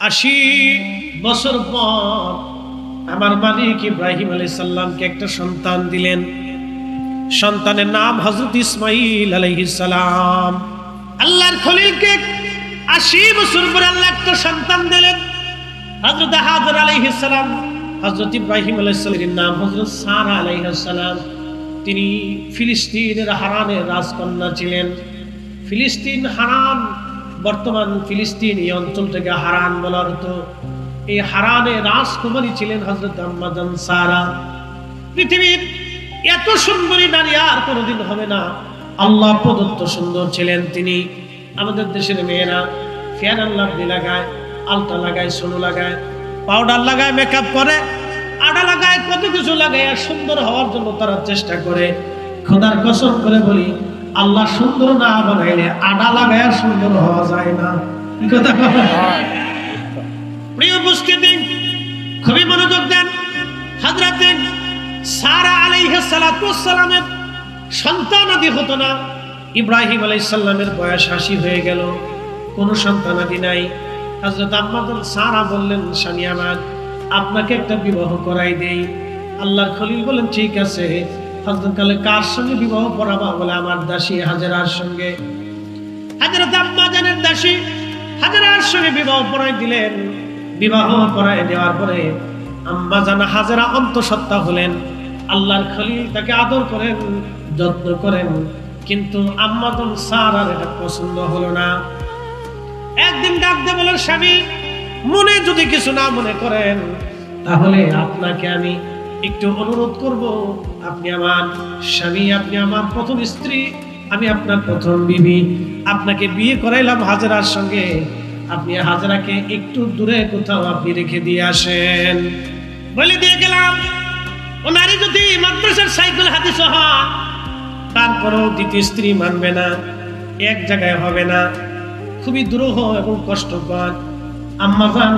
80 বছর পর আমার মালিক ইব্রাহিম আলাইহিস সালামকে একটা সন্তান দিলেন। সন্তানের নাম হযরত ইসমাঈল আলাইহিস সালাম। আল্লাহর খলিলকে 80 বছর পরে আল্লাহ একটা সন্তান দিলেন। হযরত হাজর আলাইহিস সালাম, হযরত ইব্রাহিম আলাইহিস সালামের নাম হযরত সারা আলাইহিস সালাম। তিনি ফিলিস্তিনের হারানের রাজকন্যা ছিলেন। ফিলিস্তিন হারান, বর্তমান ফিলিস্তিন এই অঞ্চলটাকে হারান বলা হতো। এই হারানের রাজকুমারী ছিলেন হযরত আম্মা জান সারা। পৃথিবীর এত সুন্দরী নারী আর কোনোদিন হবে না। আল্লাহ প্রদত্ত সুন্দর ছিলেন তিনি। আমাদের দেশের মেয়েরা ফেয়ার অ্যান্ড লাভলি লাগায়, আলতা লাগায়, সোনো লাগায়, পাউডার লাগায়, মেকআপ করে, আডা লাগায়, কত কিছু লাগায়, আর সুন্দর হওয়ার জন্য তারা চেষ্টা করে। খোদার কসম করে বলি, আল্লাহ সুন্দর না বানাইলে আডা লাগায় সুন্দর হওয়া যায় না। কথা প্রিয় উপস্থিতি, খুবই মনোযোগ দেন। হযরত সারা আলাইহিস সালাতু ওয়াস সালামের সন্তানাদি হতো না। ইব্রাহিম আলাইহিস সালামের বয়স 80 হয়ে গেল, কোনো সন্তানাদি নাই। হযরত আম্মা জান সারা বললেন, স্বামী আমার, আপনাকে একটা বিবাহ করাই দেই। আল্লাহর খলিল বলেন, ঠিক আছে। হযরত কালে কার সঙ্গে বিবাহ পড়াবা? বলে আমার দাসী হাজেরার সঙ্গে। হযরত আম্মা জানের দাসী হাজেরার সঙ্গে বিবাহ পড়াই দিলেন। বিবাহ পড়াই দেওয়ার পরে আম্মা জান হাজেরা অন্তঃসত্ত্বা হলেন। আল্লাহর খলিল তাকে আদর করেন, যত্ন করেন, কিন্তু আম্মা জান সারার এটা পছন্দ হলো না। একদিন ডাক দিয়ে বলেন, স্বামী, মনে যদি কিছু না মনে করেন, তাহলে আপনাকে আমি একটু অনুরোধ করব। আপনি আমার স্বামী, আপনি আমার প্রথম স্ত্রী, আমি আপনার প্রথম বিবি। আপনাকে বিয়ে করাইলাম হাজেরার সঙ্গে, আপনি হাজেরাকে একটু দূরে কোথাও আপনি রেখে দিয়ে আসেন। বলে দিয়ে গেলাম। ও নারী যদি মাদ্রাসার সাইকেল হাদিস হয়, তারপরও দ্বিতীয় স্ত্রী মানবে না, এক জায়গায় হবে না, খুবই দুরূহ এবং কষ্টকর। আম্মা জান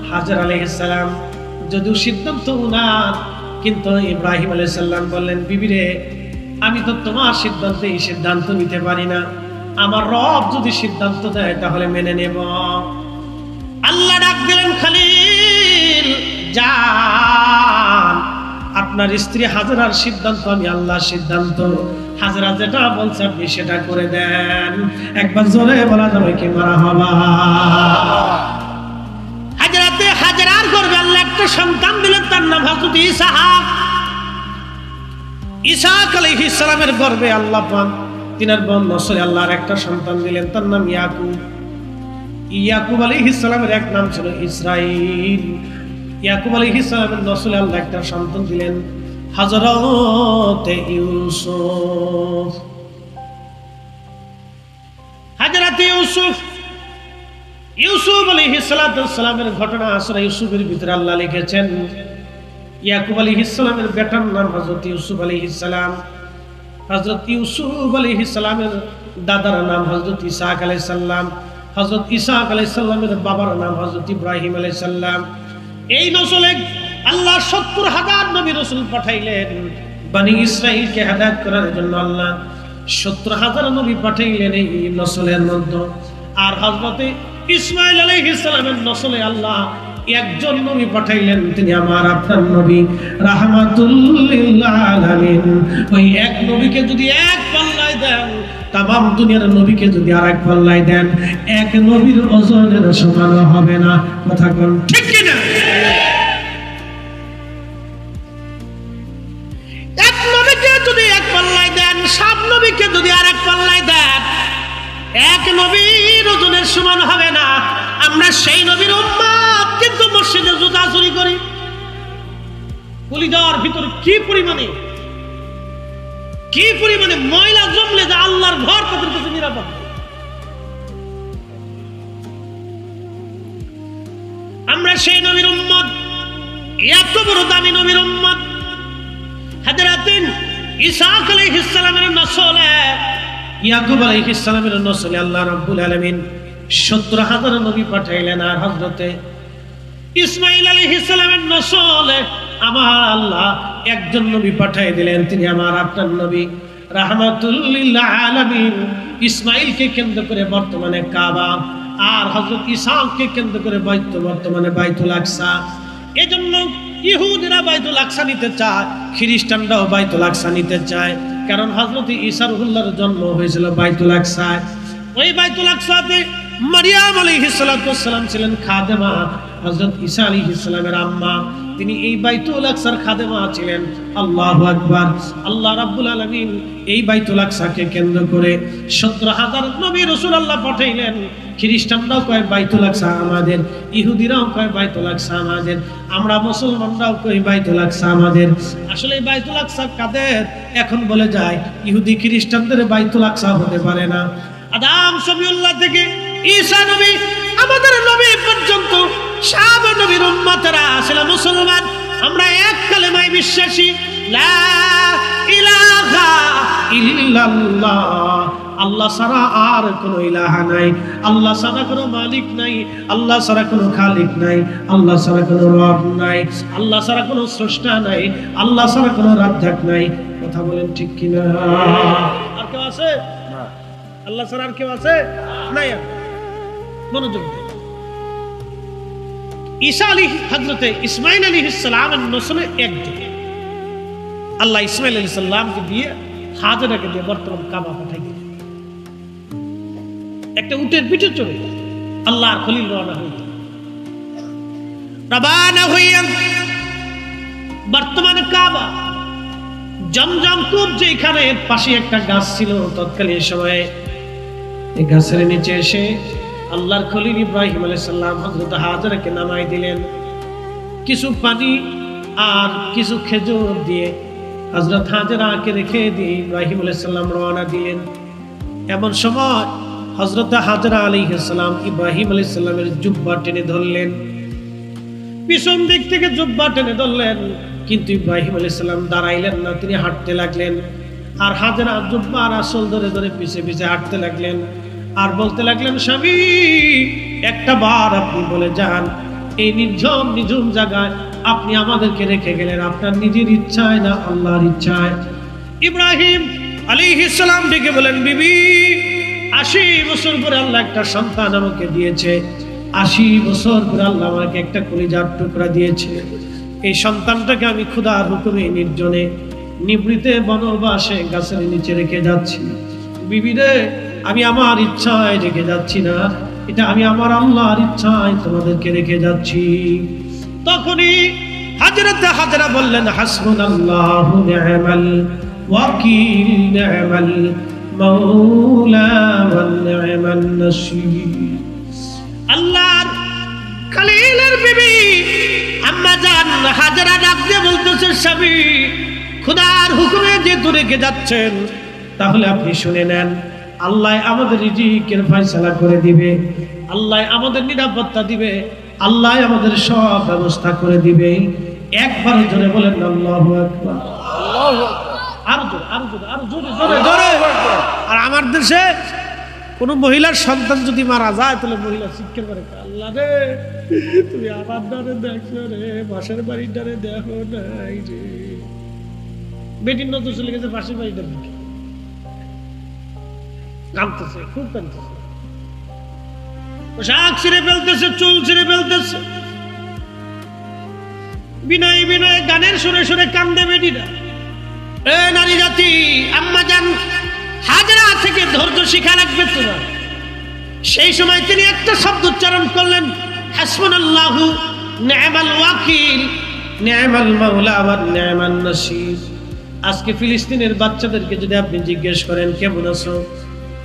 হাজর আলাইহিস সালাম যদিও সিদ্ধান্ত উনার, কিন্তু ইব্রাহিম আলাইহিস সালাম বললেন, বিবিরে, আমি তো তোমার সিদ্ধান্তে এই সিদ্ধান্ত নিতে পারি না। আমার রব যদি সিদ্ধান্ত দেয় তাহলে মেনে নেব। আল্লাহ ডাক দিলেন, খলিল যান, আপনার স্ত্রী হাজেরার সিদ্ধান্ত আমি আল্লাহর সিদ্ধান্ত। হাজেরা যেটা বলছে আপনি সেটা করে দেন। একবার জোরে বলা যাবে কি মারহাবা। হাজেরার গর্ভে আল্লাহ একটা সন্তান দিলেন, তার নাম হযরত ইসহাক। ইসহাক আলাইহিস সালামের গর্ভে আল্লাহ পাক তিনার বোন নসলে আল্লাহর একটা সন্তান দিলেন, তার নাম ইয়াকুব। ইয়াকুব আলাইহিস সালামের এক নাম ছিল ইসরাইল। ইয়াকুব আলাইহিস সালামের নসলে আল্লাহ একটা সন্তান দিলেন, হযরত ইউসুফ। হযরত ইউসুফ, ইউসুফ আলাইহিস সালামের ঘটনা সূরা ইউসুফের ভিতরে আল্লাহ লিখেছেন। ইয়াকুব আলাইহিস সালামের বেটার নাম হযরত ইউসুফ আলাইহিস সালাম। হযরত ইউসুফ আলাইহিস সালামের দাদার নাম হযরত ইসহাক আলাইহিস সালাম। হযরত ইসহাক আলাইহিস সালামের বাবার নাম হযরত ইব্রাহিম আলাইহিস সালাম। এই নসলে আল্লাহ 70,000 নবী রাসূল পাঠাইলেন। বনি ইসরাইলকে হেদায়েত করার জন্য আল্লাহ 70,000 নবী পাঠাইলেন এই নসলের মধ্যে। আর হযরত ইসমাঈল আলাইহিস সালামের নসলে আল্লাহ একজন নবী পাঠাইলেন, তিনি আমার আপনার নবী রাহমাতুল লিল আলামিন। ওই এক নবীকে যদি এক পাল্লায় দেন, তামাম দুনিয়ার নবীকে যদি আরেক পাল্লায় দেন, এক নবীর ওজনের সমান হবে না। কথা কোন ঠিক কি না? এক নবীকে যদি এক পাল্লায় দেন, সব নবীকে যদি আরেক পাল্লায় দেন, এক নবীর ওজনের সমান হবে না। আমরা সেই নবীর উম্মত, কিন্তু মসজিদে জুতা চুরি করি। কলিজার ভিতরে কি পরিমাণে ময়লা জমলে যে আল্লাহর ঘর তাদের কাছে নিরাপদ। আমরা সেই নবীর উম্মত, এত বড় দামি নবীর উম্মত। হযরত ইসহাক আলাইহিস সালামের নসলে, ইয়াকুব আলাইহিস সালামের নসলে আল্লাহ রাব্বুল আলামিন 70,000 নবী পাঠাইলেন। আর হযরতে ইসমাঈল আলাইহিস সালামের নসলে আমার আল্লাহ একজন নবী পাঠিয়ে দিলেন, তিনি আমার আপনার নবী রাহমাতুল লিল আলামিন। ইসমাঈলকে কেন্দ্র করে বর্তমানে কাবা আর হযরত ঈসাকে কেন্দ্র করে বর্তমানে বাইতুল আকসা। এজন্য ইহুদিরা বাইতুল আকসা নিতে চায়, খ্রিস্টানরাও বাইতুল আকসা নিতে চায়, কারণ হযরত ঈসা রুহুল্লাহর জন্ম হয়েছিল বাইতুল আকসায়। ওই বাইতুল আকসাতে মারিয়াম আলাইহিস সালাতু ওয়াস সালাম ছিলেন খাদেমা, হযরত ঈসা আলাইহিস সালামের আম্মা, তিনি এই বাইতুল আকসার খাদেমা ছিলেন। আল্লাহু আকবার। আল্লাহ রাব্বুল আলামিন এই বাইতুল আকসাকে কেন্দ্র করে 17,000 নবী রাসূল আল্লাহ পাঠাইলেন। খ্রিস্টানরাও কয় বাইতুল আকসা আমাদের, ইহুদিরাও কয় বাইতুল আকসা আমাদের, আমরা মুসলমানরাও কই বাইতুল আকসা আমাদের। আসলে বাইতুল আকসা কাদের? এখন বলে যায় ইহুদি খ্রিস্টানদের বাইতুল আকসা হতে পারে না। আদম শফিউল্লাহ থেকে ঈসা নবী আমাদের নবী পর্যন্ত সব নবীর উম্মতরা আসলে মুসলমান। আমরা এক কালেমায় বিশ্বাসী, লা ইলাহা ইল্লাল্লাহ, আল্লাহ ছাড়া আর কোনো ইলাহা নাই, আল্লাহ ছাড়া কোনো মালিক নাই, আল্লাহ ছাড়া কোনো খালিক নাই, আল্লাহ ছাড়া কোনো রব নাই, আল্লাহ ছাড়া কোনো স্রষ্টা নাই, আল্লাহ ছাড়া কোনো রাজ্জাক নাই। কথা বলেন ঠিক কিনা? আর কেউ আছে? আল্লাহ ছাড়া আর কেউ আছে? নাই। মনোযোগ দিন। ঈসা হযরতে ইসমাঈল আলাইহিস সালামের নসলে একজন। আল্লাহ ইসমাঈল আলাইহিস সালামকে দিয়ে হাজেরাকে দিয়ে বর্তমান কাবা পাঠাই দিলেন। একটা উটের পিঠে চড়ে আল্লাহর খলিল রওনা হইয়া বর্তমানে কাবা জমজম কূপ, যেখানে পাশে একটা গাছ ছিল তৎকালীন সময়ে, এই গাছের নিচে এসে আল্লাহর খলিল ইব্রাহিম আলাইহিস সালাম হযরত হাজেরাকে নামাই দিলেন। কিছু পানি আর কিছু খেজুর দিয়ে হযরত হাজেরাকে রেখে দিয়ে ইব্রাহিম আলাইহিস সালাম রওনা দিলেন। এমন সময় হযরত হাজেরা আলাইহিস সালাম ইব্রাহিম আলাইহিস সালামের জুব্বা টেনে ধরলেন, পিছন দিক থেকে জুব্বা টেনে ধরলেন, কিন্তু ইব্রাহিম আলাইহিস সালাম দাঁড়াইলেন না, তিনি হাঁটতে লাগলেন। আর হাজেরা জুব্বা আর আসল ধরে ধরে পিছে পিছে হাঁটতে লাগলেন, আর বলতে লাগলেন, স্বামী একটা বার আপনি বলে যান, এই নির্ঝুম জায়গায় আপনি আমাদেরকে রেখে গেলেন আপনার নিজের ইচ্ছায় না আল্লাহর ইচ্ছায়? ইব্রাহিম আলাইহিস সালাম ডেকে বলেন, বিবি 80 বছর পরে আল্লাহ একটা সন্তান আমাকে দিয়েছে, 80 বছর পরে আল্লাহ আমাকে একটা কলিজার টুকরা দিয়েছে। এই সন্তানটাকে আমি খোদার হুকুমে নির্জনে নিভৃতে বনবাসে গাছের নিচে রেখে যাচ্ছি। বিবি রে, আমি আমার ইচ্ছায় রেখে যাচ্ছি না, এটা আমি আমার আল্লাহর ইচ্ছায় তোমাদেরকে রেখে যাচ্ছি। তখনই হাজরা বললেন, হাসবুনাল্লাহু নি'মাল ওয়াকিল, নি'মাল মাওলা ওয়া নি'মান নাসীর। আল্লাহর খলিলের বিবি আম্মা জান হাজরা ডাক দিয়ে বলতেছে, স্বামী খোদার হুকুমে যেহেতু রেখে যাচ্ছেন, তাহলে আপনি শুনে নেন, আল্লাহ আমাদের রিজিকের ফয়সালা করে দিবে, আল্লাহ আমাদের নিরাপত্তা দিবে, আল্লাহ আমাদের সব ব্যবস্থা করে দিবে। একবার জোরে বলেন আল্লাহু আকবার। আল্লাহু আকবার। আরো জোরে, আরো জোরে, আরো জোরে, জোরে জোরে। আর আমার দেশে কোন মহিলার সন্তান যদি মারা যায়, তাহলে মহিলা চিৎকার করে, আল্লাহ রে তুমি আমার দ্বারে দেখো রে, পাশের বাড়ির দ্বারে দেখো নাই রে। বেটির নজর চলে গেছে পাশের বাড়িটার দিকে, কাঁদতেছে, খুব কাঁদতেছে, পোশাক ছিঁড়ে ফেলতেছে, চুল ছিঁড়ে ফেলতেছে, বিনয় বিনয় গানের সুরে সুরে কান্দে বেটিরা। এ নারী জাতি, আম্মা জান হাজরা থেকে ধৈর্য শিখা রাখবে তোমার। সেই সময় তিনি একটা শব্দ উচ্চারণ করলেন, হাসবুনাল্লাহু নি'মাল ওয়াকিল, নি'মাল মাওলা ওয়া নি'মান নাসীর। আজকে ফিলিস্তিনের বাচ্চাদেরকে যদি আপনি জিজ্ঞেস করেন কেমন আছো,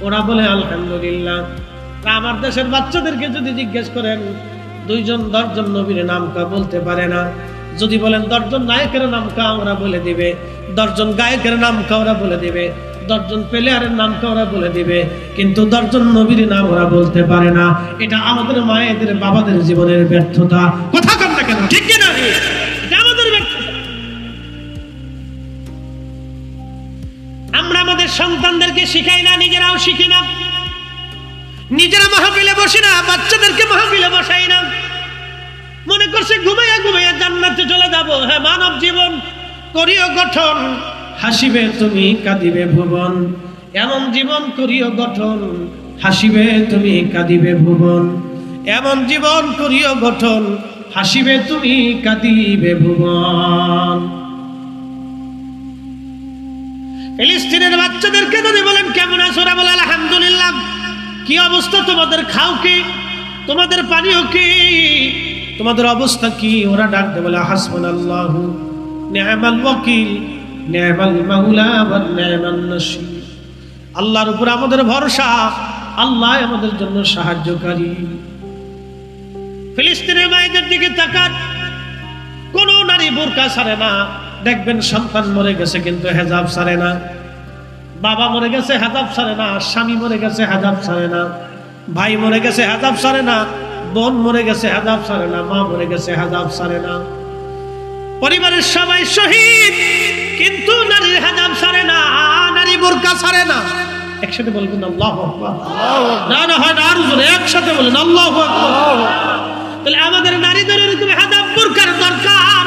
ওরা বলে আলহামদুলিল্লাহ। আমার দেশের বাচ্চাদেরকে যদি জিজ্ঞেস করেন, 2 জন 10 জন নবীর নাম কা বলতে পারে না। যদি বলেন 10 জন নায়কের নাম কা, ওরা বলে দিবে। 10 জন গায়কের নাম কা, ওরা বলে দিবে। 10 জন প্লেয়ারের নাম কা, ওরা বলে দিবে। কিন্তু 10 জন নবীর নাম ওরা বলতে পারে না। এটা আমাদের মায়েদের বাবাদের জীবনের ব্যর্থতা। কথা কন না কেন? ঠিক কি না? এটা আমাদের ব্যর্থতা। আমরা আমাদের সন্তানদেরকে শিখাই না, নিজেরাও শিখি না, নিজেরা মাহফিলে বসি না, বাচ্চাদেরকে মাহফিলে বসাই না। মনে করছে ঘুমাইয়া ঘুমাইয়া জান্নাতে চলে যাব। হ্যাঁ, মানব জীবন করিও গঠন, হাসিবে তুমি কাঁদিবে ভুবন। এমন জীবন করিও গঠন, হাসিবে তুমি কাঁদিবে ভুবন, এমন জীবন করিও গঠন, হাসিবে তুমি কাঁদিবে ভুবন। ফিলিস্তিনের বাচ্চাদেরকে যদি বলেন কেমন আছো, ওরা বলে আলহামদুলিল্লাহ। কি অবস্থা তোমাদের, খাও কি, তোমাদের পানিও কি, তোমাদের অবস্থা কি? ওরা ডাকতে বলে হাসবুনাল্লাহু নি'মাল ওয়াকিল নি'মাল মাওলা ওয়া নি'মান নাসির। আল্লাহর উপর আমাদের ভরসা, আল্লাহ আমাদের জন্য সাহায্যকারী। ফিলিস্তিনের মায়েদের দিকে তাকান, কোন নারী বোরকা ছাড়ে না। দেখবেন সন্তান মরে গেছে কিন্তু হেজাব ছাড়ে না, বাবা মরে গেছে হেজাব ছাড়ে না, স্বামী মরে গেছে হেজাব ছাড়ে না, ভাই মরে গেছে হেজাব ছাড়ে না, বোন মরে গেছে হেজাব ছাড়ে না, মা মরে গেছে হেজাব ছাড়ে না। পরিবারের সবাই শহীদ কিন্তু নারীর হেজাব ছাড়ে না, নারী বোরকা ছাড়ে না। একসাথে বলবেন আল্লাহু আকবার। না না হয় না, আরো জোরে একসাথে বলেন আল্লাহু আকবার। তাহলে আমাদের নারীদের এরকম হেজাব বোরকার দরকার,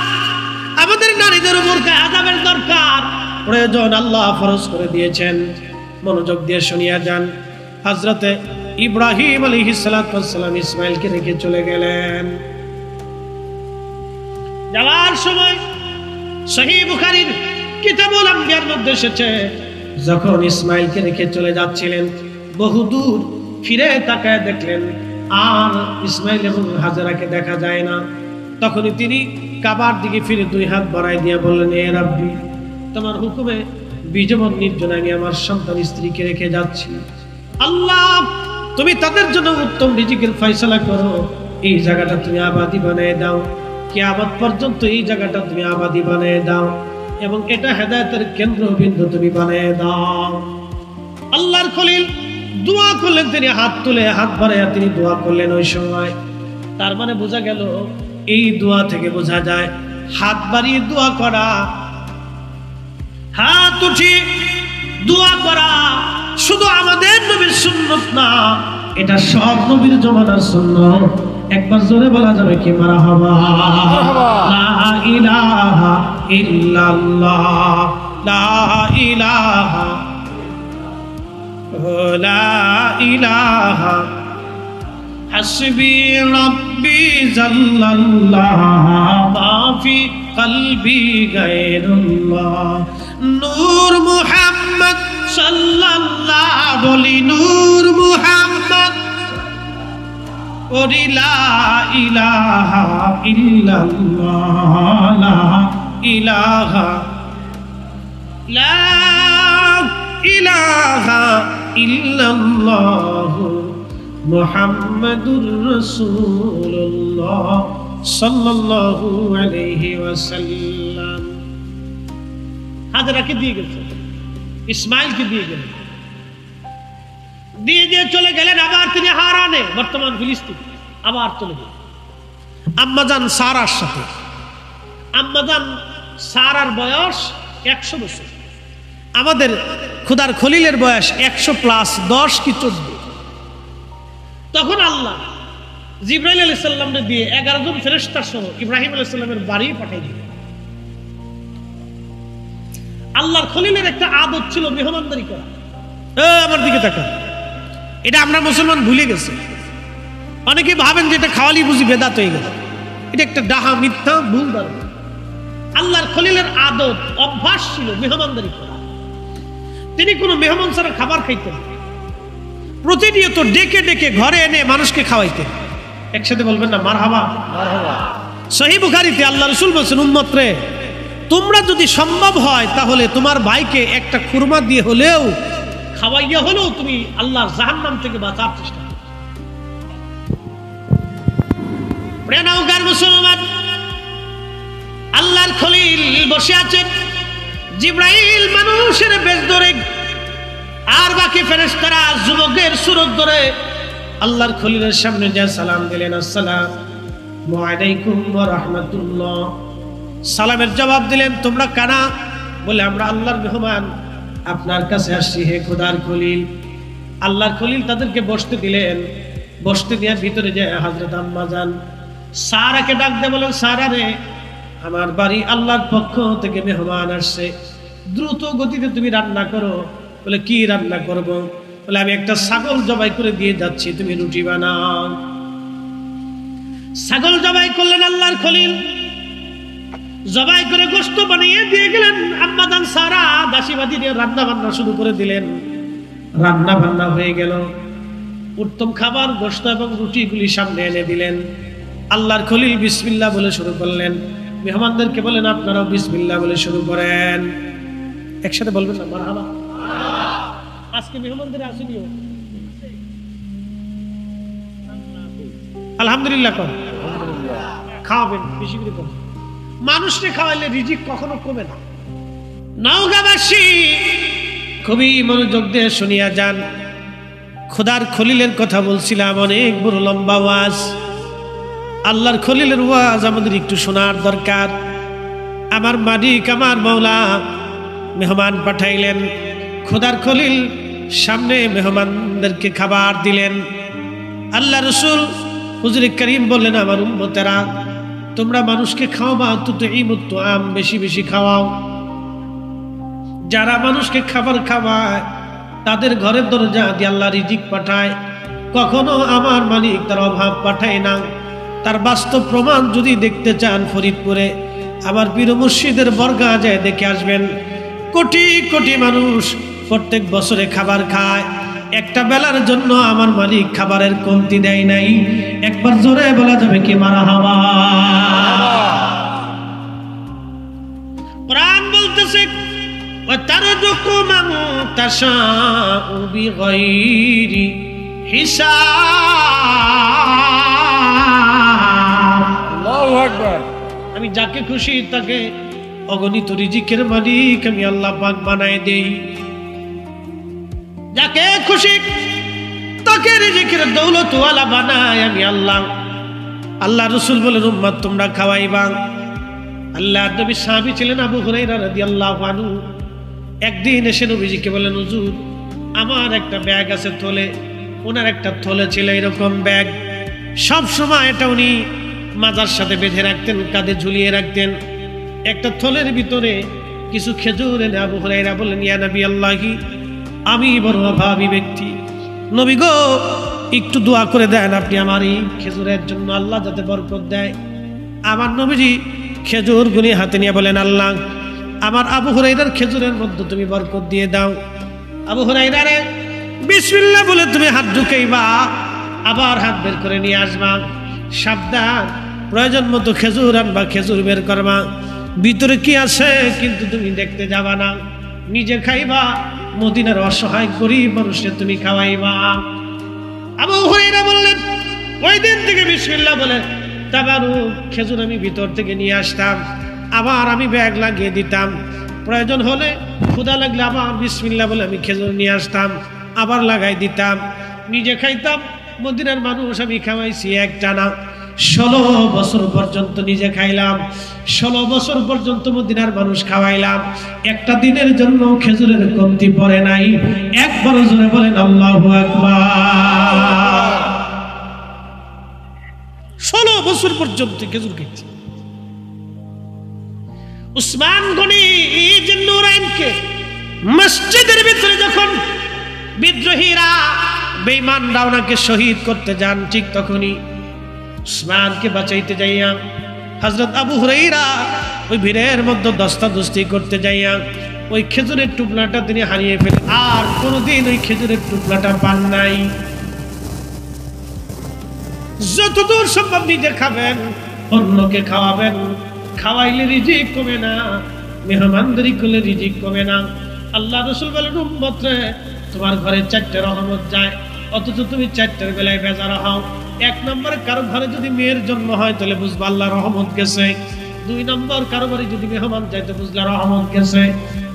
আমাদের নারীদের বোরকা হেজাবের দরকার, প্রয়োজন। আল্লাহ ফরজ করে দিয়েছেন। মনোযোগ দিয়ে শুনিয়া যান। হযরতে ইব্রাহিম আলাইহিস সালাতু ওয়াস সালাম ইসমাঈলকে রেখে চলে গেলেন। যাওয়ার সময় সহিহ বুখারীর কিতাবুল আম্বিয়ার মধ্যে এসেছে, যখন ইসমাঈলকে রেখে চলে যাচ্ছিলেন বহুদূর ফিরে তাকায় দেখলেন আর ইসমাঈল এবং হাজেরাকে দেখা যায় না। তখনই তিনি কাবার দিকে ফিরে দুই হাত বাড়ায় দিয়ে বললেন, হে রাব্বি, তোমার হুকুমে বিজবন নির্জন আমি আমার সন্তান স্ত্রীকে রেখে যাচ্ছি। আল্লাহ, তুমি তাদের জন্য উত্তম রিজিকের ফয়সালা করো। এই জায়গাটা তুমি আবাদি বানিয়ে দাও, কিয়ামত পর্যন্ত এই জায়গাটা তুমি আবাদি বানিয়ে দাও, এবং এটা হেদায়েতের কেন্দ্রবিন্দু তুমি বানিয়ে দাও। আল্লাহর খলিল দোয়া করলেন, তিনি হাত তুলে হাত বাড়াইয়া তিনি দোয়া করলেন ওই সময়। তার মানে বোঝা গেল, এই দোয়া থেকে বোঝা যায় হাত বাড়িয়ে দোয়া করা, হাত উঠে দোয়া করা শুধু আমাদের নবীর সুন্নত না, এটা সব নবীর জমানার সুন্নত। একবার জোরে বলা যাবে কি মারহাবা? লা ইলাহা ইল্লাল্লাহ, লা ইলাহা, লা ইলাহা হাসবি রাব্বি জাল্লাল্লাহ মা ফি কলবি গায়রুল্লাহ। নূর মুহাম্মদ সাল্লাল্লাহ, বলি নূর মুহাম্মদ, ওরি লা ইলাহা ইল্লাল্লাহ, লা ইলাহা, লা ইলাহা ইল্লাল্লাহ মুহাম্মাদুর রাসূলুল্লাহ সাল্লাল্লাহু আলাইহি ওয়াসাল্লাম। হাজরাকে দিয়ে গেছে, ইসমাঈলকে দিয়ে গেলেন, দিয়ে দিয়ে চলে গেলেন। আবার তিনি হারানে, বর্তমান ফিলিস্তিন, আবার চলে গেলেন আম্মাজান সারার সাথে। আম্মাজান সারার বয়স 100 বছর, আমাদের খুদার খলিলের বয়স 100+ 10 কি 14। তখন আল্লাহ জিবরাইল আলাইহিস সালামকে দিয়ে 11 জন ফেরেশতা সহ ইব্রাহিম আলাইহিস সালামের বাড়ি পাঠিয়ে দিলেন। আল্লাহর খলিলের একটা আদত ছিল মেহমানদারি করা। আমার দিকে তাকা, এটা আমরা মুসলমান ভুলে গেছি। অনেকে ভাবেন যে এটা খাওয়ালি বুঝি বেদাত হয়ে গেল। এটা একটা ডাহা, মিথ্যা, ভুল ধারণা। আল্লাহর খলিলের আদত, অভ্যাস ছিল মেহমানদারি করা। তিনি কোনো মেহমান ছাড়া খাবার খাইতেন, প্রতিনিয়ত ডেকে ডেকে ঘরে এনে মানুষকে খাওয়াইতেন। একসাথে বলবেন না মারহাবা? সহিহ বুখারীতে আল্লাহ রাসূল বলেছেন, উম্মত রে, তোমরা যদি সম্ভব হয় তাহলে তোমার ভাইকে একটা খুরমা দিয়ে হলেও খাওয়াইয়া হলেও তুমি আল্লাহর জাহান্নাম থেকে বাঁচার চেষ্টা করো। প্রিয় মুসলমান, আল্লাহর খলিল বসে আছেন, জিবরাইল মানুষের বেশ ধরে আর বাকি ফেরেশতারা যুবকের সুরত ধরে আল্লাহর খলিলের সামনে যা সালাম দিলেন, আসসালামু আলাইকুম ওয়া রাহমাতুল্লাহ। সালামের জবাব দিলেন, তোমরা কারা? বলে আমরা আল্লাহর মেহমান, আপনার কাছে আসছি হে খোদার খলিল। আল্লাহর খলিল তাদেরকে বসতে দিলেন। বসতে দিয়ে ভিতরে যায় হযরত আম্মাজান সারাকে ডাক দিয়ে বলেন, সারা রে, আমার বাড়ি আল্লাহর পক্ষ থেকে মেহমান আসছে, দ্রুত গতিতে তুমি রান্না করো। বলে কি রান্না করব? বলে আমি একটা ছাগল জবাই করে দিয়ে যাচ্ছি, তুমি রুটি বানাও। ছাগল জবাই করলেন আল্লাহর খলিল, জবাই করে গোশত বানিয়ে দিয়ে গেলেন। আম্মা জান সারা দাসীবাদী দিয়ে রান্না বান্না শুরু করে দিলেন। রান্না বান্না হয়ে গেল, উত্তম খাবার গোশত এবং রুটিগুলি সামনে এনে দিলেন। আল্লাহর খলিল বিসমিল্লাহ বলে শুরু করলেন। মেহমানদেরকে বলেন আপনারাও বিসমিল্লাহ বলে শুরু করেন। একসাথে বলবেন না মারহাবা? আজকে মেহমানদের আসেনিও আলহামদুলিল্লাহ কর, খাওয়াবেন বেশি করে কর। মানুষকে খাওয়াইলে রিজিক কখনো কমে না। নওগাঁবাসী খুবই মনোযোগ দিয়ে শুনিয়া যান। খোদার খলিলের কথা বলছিলাম, অনেক বড় লম্বা ওয়াজ। আল্লাহর খলিলের ওয়াজ আমাদের একটু শোনার দরকার। আমার মালিক আমার মওলা মেহমান পাঠাইলেন। খোদার খলিল সামনে মেহমানদেরকে খাবার দিলেন। আল্লাহ রসুল হুজুরে করিম বললেন, আমার উম্মতেরা তোমরা মানুষকে খাওয়াবা, তুতঈমুত তুআম, বেশি বেশি খাওয়াও। যারা মানুষকে খাবার খাওয়ায় তাদের ঘরের দরজা দিয়ে আল্লাহ রিজিক পাঠায়। কখনো আমার মালিক তার অভাব পাঠায় না। তার বাস্তব প্রমাণ যদি দেখতে চান ফরিদপুরে আমার পীর মুর্শিদের বর্গা যায় দেখে আসবেন। কোটি কোটি মানুষ প্রত্যেক বছরে খাবার খায়, একটা বেলার জন্য আমার মালিক খাবারের কমতি দেয় নাই। একবার জোরে বলা যাবে কি মারহাবা? কোরআন বলতেছে ওয়াতারযুকু মান তাশাউ বিগাইরি হিসাব। আল্লাহু আকবার। আমি যাকে খুশি তাকে অগণিত রিজিকের মালিক আমি আল্লাহ পাক বানায় দেই। যাকে খুশি তাকে রিজিকের দৌলতওয়ালা বানায় আমি আল্লাহ। আল্লাহ রসুল বলেন উম্মত তোমরা খাওয়াইবা। আল্লাহর নবী সাহাবী ছিলেন আবু হুরায়রা রাদিয়াল্লাহু আনহু। একদিন এসে নবীজিকে বলেন হুজুর আমার একটা ব্যাগ আছে থলে। ওনার একটা থলে ছিল এরকম ব্যাগ, সব সময় এটা উনি মাজার সাথে বেঁধে রাখতেন, কাঁধে ঝুলিয়ে রাখতেন। একটা থলের ভিতরে কিছু খেজুর এনে আবু হুরায়রা বললেন ইয়া নবী আল্লাহি, আমি বড় অভাবী ব্যক্তি, নবী গো একটু দোয়া করে দেন আপনি আমার এই খেজুরের জন্য, আল্লাহ যাতে বরকত দেয়। আমার নবীজি খেজুর গুনি হাতে নিয়ে বলেন আল্লাহ আমার আবু হুরায়রার খেজুরের মধ্যে তুমি বরকত দিয়ে দাও। আবু হুরায়রা রে বিসমিল্লাহ বলে তুমি হাত ঢুকাইবা, আবার হাত বের করে নিয়ে আসবা। সাবধান, প্রয়োজন মতো খেজুর আনবা, খেজুর বের করবা, ভিতরে কি আছে কিন্তু তুমি দেখতে যাবা না। নিজে খাইবা, মদিনার অসহায় গরিব মানুষকে তুমি খাওয়াইবা। আবু হুরায়রা বললেন ওই দিন থেকে বিসমিল্লাহ বলে তাবারুক খেজুর আমি ভিতর থেকে নিয়ে আসতাম, আবার আমি ব্যাগ লাগিয়ে দিতাম। প্রয়োজন হলে ক্ষুধা লাগলে আবার বিসমিল্লাহ বলে আমি খেজুর নিয়ে আসতাম, আবার লাগাই দিতাম, নিজে খাইতাম। মদিনার মানুষ আমি খাওয়াইছি একটানা 16 বছর পর্যন্ত নিজে খাইলাম, 16 বছর পর্যন্ত মদিনার মানুষ খাওয়াইলাম। একটা দিনের জন্য খেজুরের কমতি পড়ে নাই। একবার জোরে বলেন আল্লাহু আকবার। 16 বছর পর্যন্ত খেজুর খাইছি। উসমান গনি জিন্নুরাইনকে মসজিদের ভিতরে যখন বিদ্রোহীরা বেঈমানরা ওনাকে শহীদ করতে যান, ঠিক তখনই উসমানকে বাঁচাইতে যাইয়া হযরত আবু হুরায়রা ওই ভিড়ের মধ্যে দস্তাদস্তি করতে যাইয়া ওই খেজুরের টুকরাটা তিনি হারিয়ে ফেলেন। আর কোনোদিন ওই খেজুরের টুকরাটা পান নাই। যতদূর সম্ভব নিজে খাবেন, অন্যকে খাওয়াবেন। খাওয়াইলে রিজিক কমে না, মেহমানদারি করলে রিজিক কমে না। আল্লাহ রাসূল বলেন উম্মত রে তোমার ঘরে 4টে রহমত যায়, অথচ তুমি 4টার বেলায় বেজার হও। 1 নম্বরে কারো ঘরে যদি মেয়ের জন্ম হয় তাহলে বুঝবা আল্লাহ রহমত গেছে। 2 নম্বর কারো বাড়ি যদি মেহমান যায় তো বুঝলা রহমত গেছে।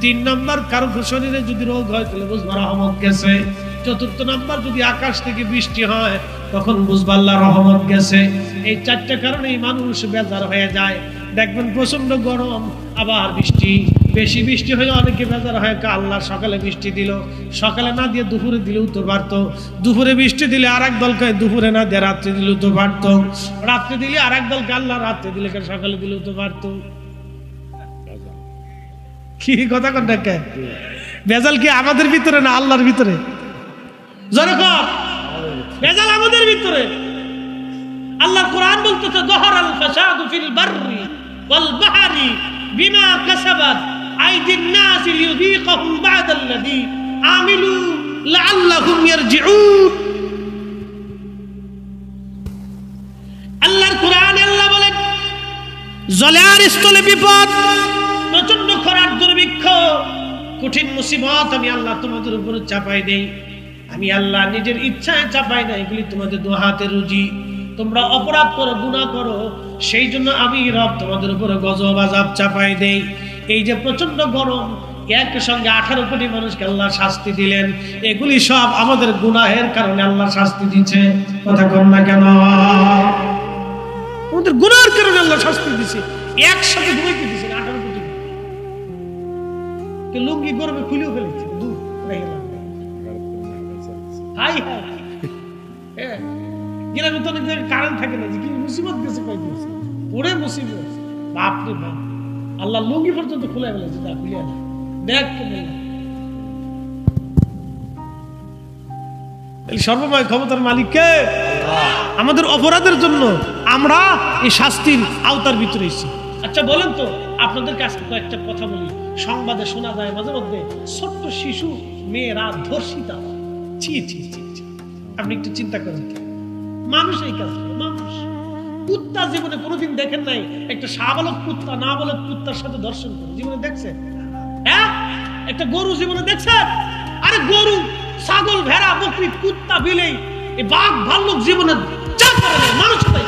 3 নম্বর কারো শরীরে যদি রোগ হয় তাহলে বুঝবা রহমত গেছে। 4র্থ নম্বর যদি আকাশ থেকে বৃষ্টি হয় তখন বুঝবা আল্লাহ রহমত গেছে। এই 4টে কারণেই মানুষ বেজার হয়ে যায়। দেখবেন প্রচন্ড গরম আবার বৃষ্টি, বেশি বৃষ্টি হয়ে অনেকে বেজার হয় আল্লাহ সকালে বৃষ্টি দিল, সকালে না দিয়ে দুপুরে দিলেও তো পারতো। দুপুরে বৃষ্টি দিলে আর এক দলকে দুপুরে না দিয়ে রাত্রে দিলেও তো পারতো। রাত্রে দিলে আর এক দলকে আল্লাহ রাত্রে দিলে সকালে দিলেও তো পারতো। কি কথা কথা বেজাল কি আমাদের ভিতরে না আল্লাহর ভিতরে? জোরে কর, ভেজাল আমাদের ভিতরে। আল্লাহ কোরআন বলতেছে যাহারাল ফাসাদু ফিল বাররি ওয়াল বাহরি বিমা কাসাবাত আইদিন নাস লিযীকাহুম বা'দাল্লাযী আমিলু লাআল্লাহুম ইয়ারজিউন। আল্লাহর কোরআনে আল্লাহ বলেন জলে আর স্থলে বিপদ, প্রচন্ড খরার দুর্ভিক্ষ, কঠিন মুসিবত আমি আল্লাহ তোমাদের উপর চাপাই দেই। আমি আল্লাহ নিজের ইচ্ছায় চাপাই না, এগুলি তোমাদের দু হাতে রুজি। তোমরা অপরাধ করো, গুনাহ করো, সেই জন্য আমি রব তোমাদের উপর গজব আযাব চাপাই দেই। এই যে প্রচন্ড গরম, একই সঙ্গে 18 কোটি মানুষকে আল্লাহ শাস্তি দিলেন, এগুলি সব আমাদের গুনাহের কারণে আল্লাহ শাস্তি দিচ্ছে। কথা কর না কেন? আমাদের গুনাহের কারণে আল্লাহ শাস্তি দিচ্ছে। একসাথে ঘুমাইতে দিচ্ছে 18 কোটি। কে লুঙ্গি গরমে খুলেও ফেলেছে, দূর রেখে গেলাম। হাই হাই, হ্যাঁ, গ্রামে তো অনেক জায়গায় কারেন্ট থাকে না, যে কি মুসিবত গেছে পাইতেছে, ওরে মুসিবত, বাপ রে বাপ। আল্লাহ লুঙ্গি পর্যন্ত খুলে ফেলেছে, তা খুলে না দেখ কেন। সর্বময় ক্ষমতার মালিক কে? আমাদের অপরাধের জন্য আমরা এই শাস্তির আওতার ভিতরে এসেছি। আচ্ছা বলেন তো, আপনাদের কাছে কয়েকটা কথা বলি। সংবাদে শোনা যায় মাঝে মধ্যে ছোট্ট শিশু মেয়েরা ধর্ষিতা। ছি ছি ছি ছি, আপনি একটু চিন্তা করেন, মানুষ এই কাজ করে? মানুষ কুত্তা জীবনে কোনোদিন দেখেন নাই একটা শাবলক কুত্তা নাবালক কুত্তার সাথে ধর্ষণ করে? জীবনে দেখছেন? হ্যাঁ, একটা গরু জীবনে দেখছেন? আরে গরু, ছাগল, ভেড়া, বকরি, কুত্তা, বিলাই, এই বাঘ, ভাল্লুক জীবনে যা করে না, মানুষ তাই।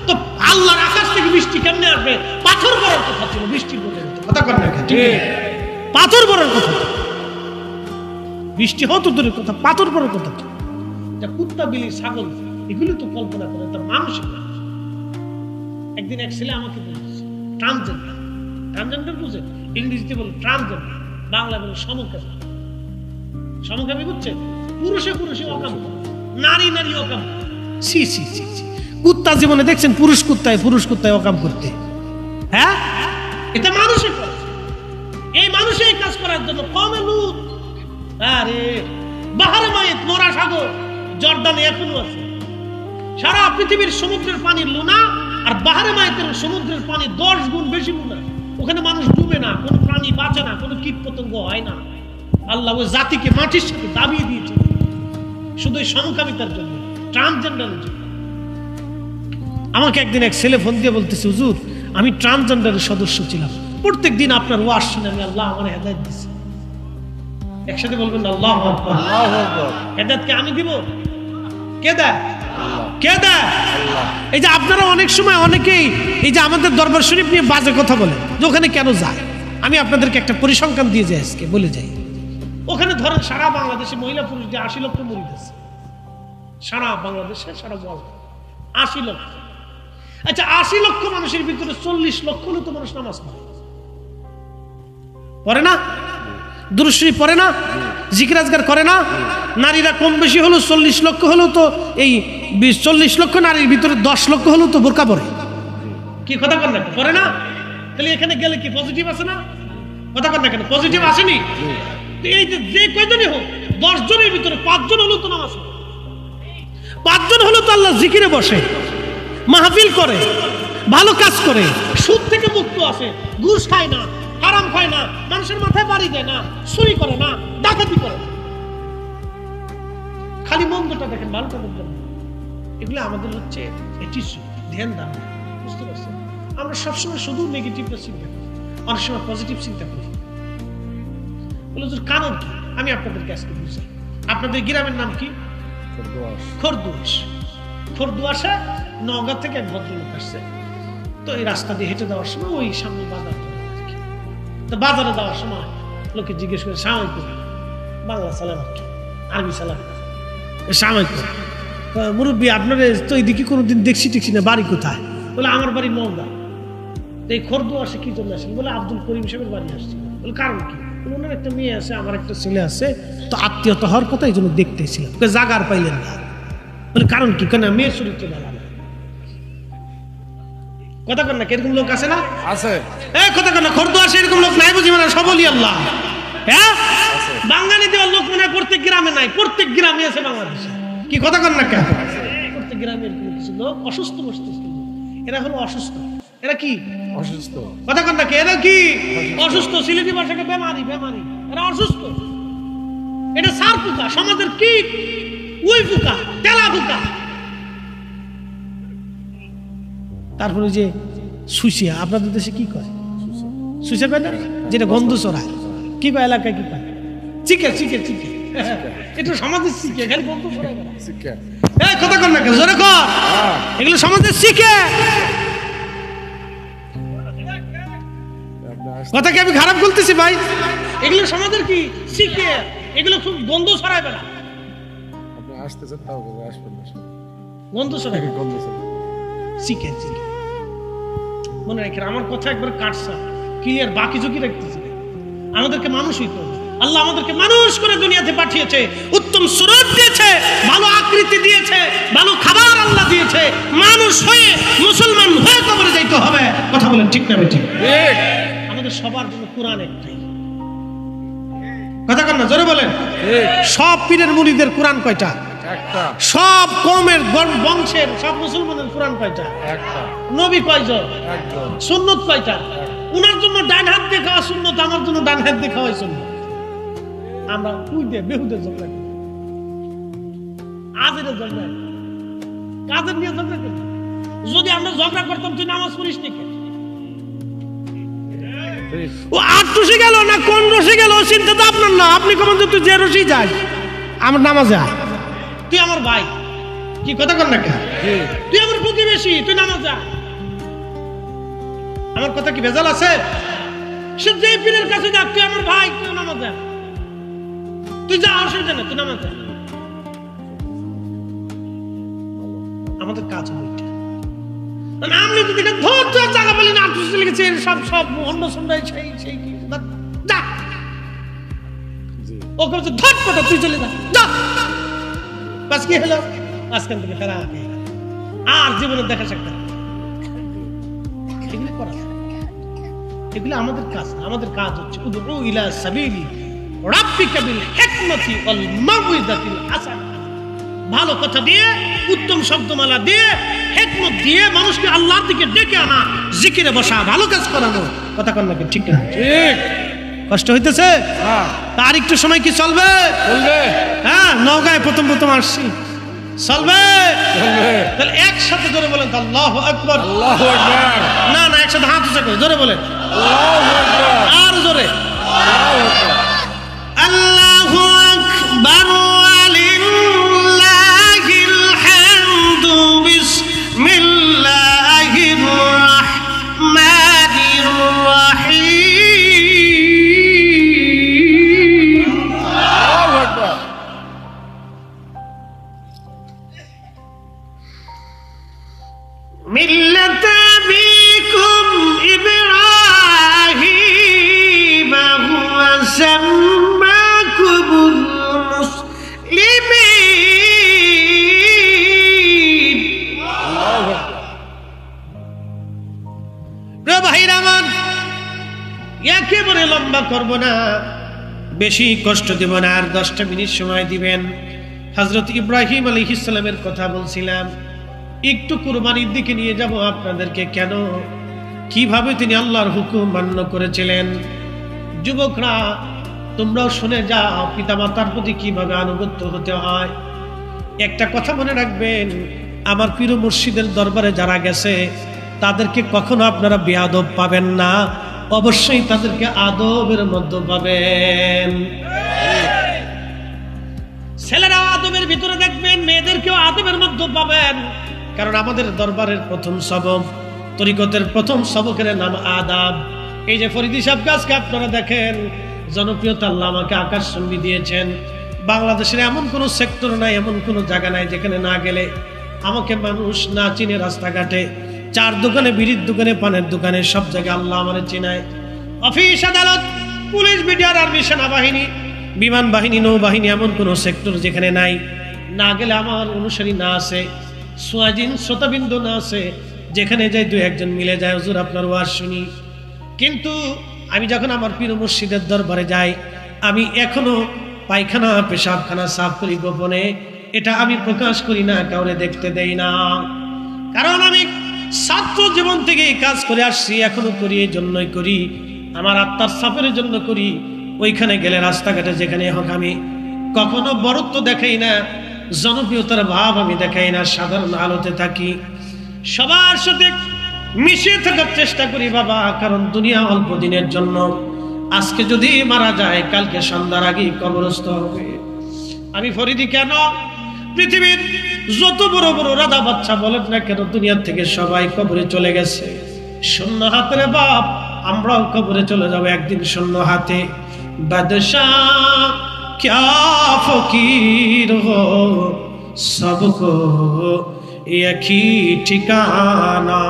তো আল্লাহর আকাশ থেকে বৃষ্টি কেমনে আসবে? পাথর পড়ার কথা ছিল, বৃষ্টি পর্যন্ত কথা কর না, পাথর পড়ার কথা। বৃষ্টি হতো দূরের কথা, পাথর পড়ার কথা। কুত্তা, বিলি, ছাগল, এগুলো তো কল্পনা করে, তা মানুষের না। একদিন এক ছেলে আমাকে বলছে ট্রান্সজেন্ডার। ট্রান্সজেন্ডার বুঝে? ইংরেজিতে বলে ট্রান্সজেন্ডার, বাংলা বলে সমকামী। সমকামী বুঝছে? পুরুষে পুরুষে অকাম, নারী নারী অকাম। ছি ছি ছি ছি, কুত্তা জীবনে দেখছেন পুরুষ কুত্তায় অকাম করতে? হ্যাঁ, এটা মানুষের কাজ। এই মানুষে এই কাজ করার জন্য কমে লুত। আরে বাহারে মায়ের মরা সাগর জর্দানে এখনো আছে। সারা পৃথিবীর সমুদ্রের পানির লুনা আর বাহারে মায়ের সমুদ্রের পানি 10 গুণ বেশি লুনা। ওখানে মানুষ ডুবে না, কোনো প্রাণী বাঁচে না, কোনো কীট পতঙ্গ হয় না। আল্লাহ ওই জাতিকে মাটির সাথে দাবিয়ে দিয়েছে শুধু এই সমকামিতার জন্য, ট্রান্সজেন্ডারের জন্য। আমাকে একদিন এক ছেলে ফোন দিয়ে বলতেছে, হুজুর আমি ট্রান্সজেন্ডারের সদস্য ছিলাম, প্রত্যেক দিন আপনার ওয়াজ শুনে আমি আল্লাহ আমার হেদায়েত দিয়েছে। একসাথে বলবেন আল্লাহু আকবার। হেদায়েত কে আমি দিব? কে দেয়? কে দেয়? এই যে আপনারা অনেক সময় অনেকেই এই যে আমাদের দরবার শরীফ নিয়ে বাজে কথা বলে, যে ওখানে কেন যায়? আমি আপনাদেরকে একটা পরিসংখ্যান দিয়ে যাই, আজকে বলে যাই। ওখানে ধরেন সারা বাংলাদেশে মহিলা পুরুষ দিয়ে 80 লক্ষ মুরিদ আছে। সারা বাংলাদেশে, সারা ওয়ার্ল্ড 80 লক্ষ। আচ্ছা 80 লক্ষ মানুষের ভিতরে 40 লক্ষ হলে তো মানুষ নামাজ পড়ে না, দুরূদ শরীফ পড়ে না, জিকির আজকার করে না। নারীরা কম বেশি হলো 40 লক্ষ হলো, তো এই 40 লক্ষ নারীর ভিতরে 10 লক্ষ হলো তো বোরকা পরে। কি কথা বল না? পরে না? তাহলে এখানে গেলে কি পজিটিভ আছে না? কথা বল না কেন? পজিটিভ আসেনি? এই যে কয়জনই হোক, 10 জনের ভিতরে 5 জন হলো তো নামাজ, 5 জন হলো তো আল্লাহ জিকিরে বসে, মাহফিল করে, ভালো কাজ করে, সুদ থেকে মুক্ত আছে, ঘুষ খায় না, হারাম খায় না, মানুষের মাথায় বাড়ি দেয় না, চুরি করে না, ডাকাতি করে না। খালি মন্দটা দেখেন, ভালোটা দেখবেন। এগুলো আমাদের হচ্ছে ধ্যান দান, বুঝতে পারছেন? আমরা সবসময় শুধু নেগেটিভটা চিন্তা করি, অনেক সময় পজিটিভ চিন্তা করি। বলে কারণ কি? আমি আপনাদেরকে আজকে বুঝাই। আপনাদের গ্রামের নাম কি? খরদুয়াশ। খরদুয়াশে নওগাঁ থেকে এক ভদ্রলোক আসছে। তো এই রাস্তা দিয়ে হেঁটে যাওয়ার সময় ওই সামনে বাজার, তো বাজারে যাওয়ার সময় লোকে জিজ্ঞেস করে সালাম করে, বাংলা সালাম কি, আরবি সালাম, সালাম করে। মুরব্বী আপনার তো এইদিকে কোনোদিন দেখছি টেকছি না, বাড়ি কোথায়? বলে আমার বাড়ি নওগাঁ। তো এই খরদুয়াশে কি জন্য আসেন? বলে আব্দুল করিম সাহেবের বাড়ি আসছে। বলে কারণ কি? ওনার একটা মেয়ে আছে, আমার একটা ছেলে আছে, তো আত্মীয়তা হওয়ার কথা এই জন্য দেখতে এসেছিলাম। জাগার পাইলেন না। বলে কারণ কি? কেন মেয়ের চরিত্র ভালো না। কথা কর না, এরকম লোক আছে না? আছে। কথা কর না, খরদুয়াশে এরকম লোক নাই বুঝি? মানে সবলি আল্লাহ হ্যাঁ, বাঙালি দেওয়ার লোক মনে হয় প্রত্যেক গ্রামে নাই, প্রত্যেক গ্রামে আছে বাংলাদেশে। কি কথা কন না কেন? প্রত্যেক গ্রামের কিছু লোক অসুস্থ বসতেছে, এরা হলো অসুস্থ। এরা কি অসুস্থ? কথা কন না কে? এরা কি অসুস্থ? সিলেটি ভাষাকে বেমারি, বেমারি। এরা অসুস্থ। এটা সার পোকা, সমাজের কি উই পোকা, তেলা পোকা। তারপরে যে সুইসিয়া, আপনাদের দেশে কি করে? সুইসিয়া পায় না, যেটা গন্ধ ছড়ায়। কি কয় এলাকায়? কি পায়? চিকে, চিকে, চিকে। এটা সমাজের চিকে, খালি গন্ধ ছড়ায়। এই কথা কর না কেন? জোরে কর। এগুলো সমাজের চিকে। কথা কি আমি খারাপ বলতেছি ভাই? এগুলো সমাজের কি চিকে, এগুলো খুব গন্ধ ছড়ায় বেলা। আপনি আসতেছেন তাও আসবেন না, গন্ধ ছড়ায়, গন্ধ ছড়ায়, চিকে, চিকে। মনে রাখেন আমার কথা একবার কাটছা ক্লিয়ার, বাকি ঝুঁকি রাখতেছি। আমাদেরকে মানুষ হইতে হবে। আল্লাহ আমাদেরকে মানুষ করে দুনিয়াতে পাঠিয়েছে, উত্তম সুরত দিয়েছে, ভালো আকৃতি দিয়েছে, ভালো খাবার আল্লাহ দিয়েছে। মানুষ হয়ে মুসলমান হয়ে কবরে যাইতে হবে। কথা বলেন ঠিক না বেঠিক? আমাদের সবার জন্য কোরআন একটাই। কথা কন না, জোরে বলেন। সব পীরের মুরিদের কোরআন কয়টা? একটা। সব কওমের বংশের সব মুসলমানের কোরআন কয়টা? একটা। নবী কয়জন? একজন। সুন্নাত কয়টা? উনার জন্য ডান হাত দিয়ে খাওয়া সুন্নাত, আমার জন্য ডান হাত দিয়ে খাওয়া সুন্নাত। আমরা কুইতে বেহুদে ঝগড়া করি, আজের ঝগড়া, কাজের নিয়ে ঝগড়া করি। যদি আমরা ঝগড়া করতাম তুই নামাজ পড়িস নি কেন? ও 8 রশি গেল না কোন রশি গেল চিন্তা তো আপনার না। আপনি কখন তুই যে রশি যাই আমার নামাজে আয়, তুই আমার ভাই। কি কথা কর না কেন? তুই আমার প্রতিবেশী, তুই নামাজে আয়। আমার কথা কি ভেজাল আছে? সে যে পীরের কাছে যাক, তুই আমার ভাই, তুই নামাজে আয়। তুই যা, অসুবিধা না, তুই নামাজে আয়। আমাদের কাজ হইটা। আমি যদি ধৈর্য জায়গা বলি না, আটশো লিখেছে সব সব অন্য সন্ধ্যায় সেই সেই কি যা, ও বলছে ধর কথা, তুই চলে যা, যা। বাস কি হলো? আজকাল থেকে ফেরা আর জীবনের দেখা সাক্ষাৎ এগুলি করা, এগুলি আমাদের কাজ। আমাদের কাজ হচ্ছে উদউ ইলা সাবিলি রাব্বিকা বিল হিকমাতি ওয়াল মাউইযাতিল হাসানাহ। ভালো কথা দিয়ে, উত্তম শব্দমালা দিয়ে, হিকমত দিয়ে মানুষকে আল্লাহর দিকে ডেকে আনা, জিকিরে বসা, ভালো কাজ করানো। কথা কন নাকি? ঠিক না? ঠিক। কষ্ট হইতেছে? হ্যাঁ। তার একটু সময় কি চলবে? চলবে। হ্যাঁ, নওগাঁয় প্রথম প্রথম আসছি, চলবে, চলবে। তাহলে একসাথে জোরে বলেন আল্লাহু আকবার। আল্লাহু আকবার। না না, একসাথে হাত উঁচা করে জোরে বলেন আল্লাহু আকবার। আর জোরে আল্লাহু আকবার। আল্লাহু আকবার। একেবারে লম্বা করব না, বেশি কষ্ট দেব না, আর 10টা মিনিট সময় দিবেন। হযরত ইব্রাহিম আলাইহিস সালামের কথা বলছিলাম, একটু কুরবানির দিকে নিয়ে যাব আপনাদেরকে। কেন, কিভাবে তিনি আল্লাহর হুকুম মান্য করেছিলেন। যুবকরা তোমরাও শুনে যাও, পিতামাতার প্রতি কিভাবে আনুগত্য হতে হয়। একটা কথা মনে রাখবেন, আমার পীর মুর্শিদের দরবারে যারা গেছে তাদেরকে কখনো আপনারা বেয়াদব পাবেন না, অবশ্যই তাদেরকে আদবের মধ্যে পাবেন। ছেলেরা আদবের ভিতরে দেখবেন, মেয়েদেরকেও আদবের মধ্যে পাবেন। কারণ আমাদের দরবারের প্রথম সবক, তরিকতের প্রথম সবকের নাম আদাব। এই যে ফরিদি সাহেব গাছকে আপনারা দেখেন, জনপ্রিয়তা আল্লাহ আমাকে আকাশচুম্বী দিয়েছেন। বাংলাদেশের এমন কোনো সেক্টর নাই, এমন কোনো জায়গা নাই যেখানে না গেলে আমাকে মানুষ না চিনে। রাস্তাঘাটে, চার দোকানে, বিড়ির দোকানে, পানের দোকানে, সব জায়গায় আল্লাহ আমার চিনায়। অফিস আদালত, পুলিশ, বিডিআর, আর্মি, সেনাবাহিনী, বিমান বাহিনী, নৌবাহিনী, এমন কোনো সেক্টর যেখানে নাই, না গেলে আমার অনুসারী না আছে, সোয়াজিন শ্রোতাবিন্দু না আছে, যেখানে যাই দু একজন মিলে যায়, হুজুর আপনার ওয়াজ শুনি। কিন্তু আমি যখন আমার পীর মুর্শিদের দরবারে যাই, আমি এখনো পায়খানা পেশাবখানা সাফ করি গোপনে, এটা আমি প্রকাশ করি না, কাউরে দেখতে দেই না। কারণ আমি ছাত্র জীবন থেকে কাজ করে আসছি, এখনো করি, এই জন্যই করি, আমার আত্মার সাফের জন্য করি। ওইখানে গেলে রাস্তাঘাটে যেখানে হোক আমি কখনো বড়ত্ব দেখাই না, জনপ্রিয়তার ভাব আমি দেখাই না, সাধারণ আলোতে থাকি, সবার সাথে মিশে থাকার চেষ্টা করি বাবা। কারণ দুনিয়া অল্প দিনের জন্য, আজকে যদি মারা যায় কালকে সন্ধ্যার আগেই কবরস্থ হবে। আমি ফরিদি কেন, পৃথিবীর যত বড় বড় রাজা বাচ্চা বলেন না কেন, দুনিয়ার থেকে সবাই কবরে চলে গেছে শূন্য হাতে বাপ। আমরাও কবরে চলে যাব একদিন শূন্য হাতে। বাদশাহ क्या फकीर हो सबको एक ही ठिकाना,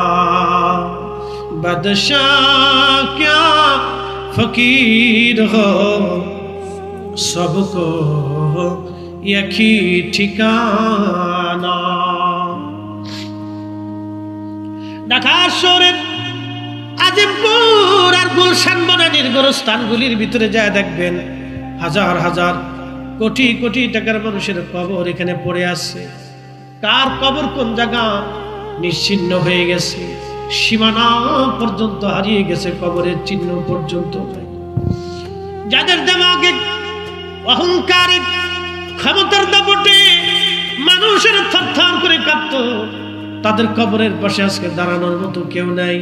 बादशाह क्या फकीर हो सबको एक ही ठिकाना। ঢাকা শহরের আজিমপুর আর গুলশান বনানীর গোরস্থানগুলির ভিতরে যায় দেখবেন হাজার হাজার কোটি কোটি টাকার মানুষের কবর এখানে পড়ে আছে। কার কবর কোন জায়গা নিশ্চিহ্ন হয়ে গেছে, সীমানা পর্যন্ত হারিয়ে গেছে, কবরের চিহ্ন পর্যন্ত। যাদের দিমাগে অহংকারে ক্ষমতার দাপটে মানুষের থরথর করে কাঁপত, তাদের কবরের পাশে আজকে দাঁড়ানোর মতো কেউ নাই।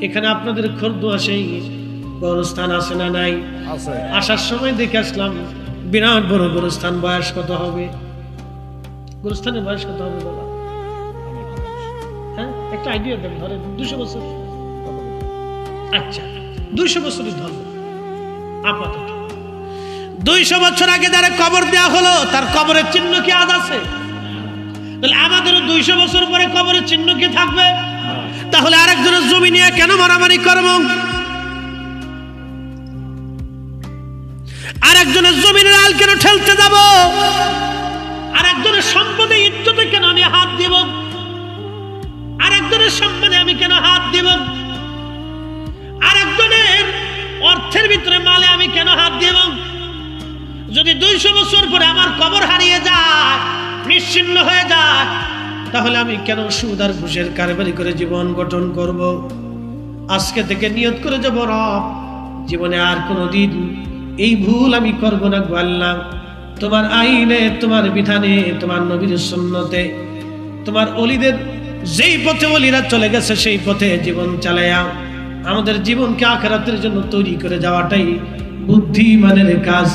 এখানে আপনাদের খোরদুয়া সেই গোরস্থান আছে না নাই? আসার সময় দেখে আসলাম বিরাট বড় গোরস্থান। বয়স কত হবে গোরস্থানের? বয়স কত হবে বলা? হ্যাঁ, একটা আইডিয়া দেন। ধরেন 200 বছর। আচ্ছা, 200 বছরই ধরব আপাতত। 200 বছর আগে যারা কবর দেওয়া হলো তার কবরের চিহ্ন কি আজ আছে? তাহলে আমাদেরও 200 বছর পরে কবরের চিহ্ন কি থাকবে? তাহলে আরেকজনের জমি নিয়ে কেন মারামারি করব? আরেকজনের জমিনের আল কেন ঠেলতে যাব? আরেকজনের সম্পদে ইজ্জতে কেন আমি হাত দিব? আরেকজনের সম্মানে আমি কেন হাত দিব? আরেকজনের অর্থের ভিতরে মালে আমি কেন হাত দিব? যদি 200 বছর পরে আমার কবর হারিয়ে যায়, নিশ্চিহ্ন হয়ে যায়, তাহলে আমি কেন সুদ আর ঘুষের কারবারি করে জীবন গঠন করব? আজকে থেকে নিয়ত করে যাব, রব জীবনে আর কোনোদিন এই ভুল আমি করব না গো আল্লাহ। তোমার আইনে, তোমার বিধানে, তোমার নবীর সুন্নতে, তোমার ওলিদের যেই পথে ওলিরা চলে গেছে সেই পথে জীবন চালায়া আমাদের জীবনকে আখিরাতের জন্য তৈরি করে যাওয়াটাই বুদ্ধিমানের কাজ।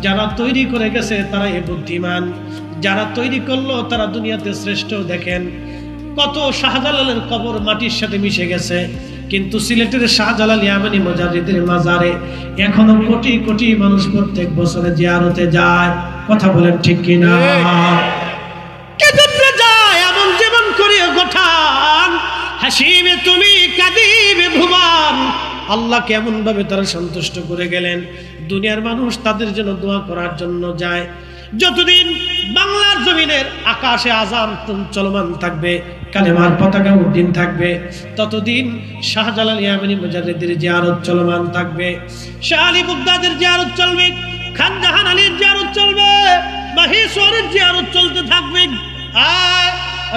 যারা তৈরি করে গেছে তারা এই বুদ্ধিমান, যারা তৈরি করলো তারা দুনিয়াতে শ্রেষ্ঠ। দেখেন কত শাহজালালের কবর মাটির সাথে মিশে গেছে, কিন্তু সিলেটের শাহজালাল ইয়ামানি মুজাদ্দিদের মাজারে এখনো কোটি কোটি মানুষ প্রত্যেক বছরে জিয়ারতে যায়। কথা বলেন ঠিক কিনা? কেমনে যায়? এমন জীবন করিও গঠান, হাসিবে তুমি কাঁদিবে ভুবন। আল্লাহ কেমন ভাবে তারা সন্তুষ্ট করে গেলেন। দুনিয়ার মানুষ তাদের জন্য দোয়া করার জন্য যায়। যতদিন বাংলার জমিনের আকাশে আযান চলমান থাকবে, কালেমার পতাকা উড্ডীন থাকবে, ততদিন শাহজালাল ইয়ামানি মুজাদ্দিদের জিয়ারত চলমান থাকবে, শাহ আলী বুগদাদের জিয়ারত চলবে, খান জাহান আলীর জিয়ারত চলবে, মাহেশ্বরের জিয়ারত চলতে থাকবে, আর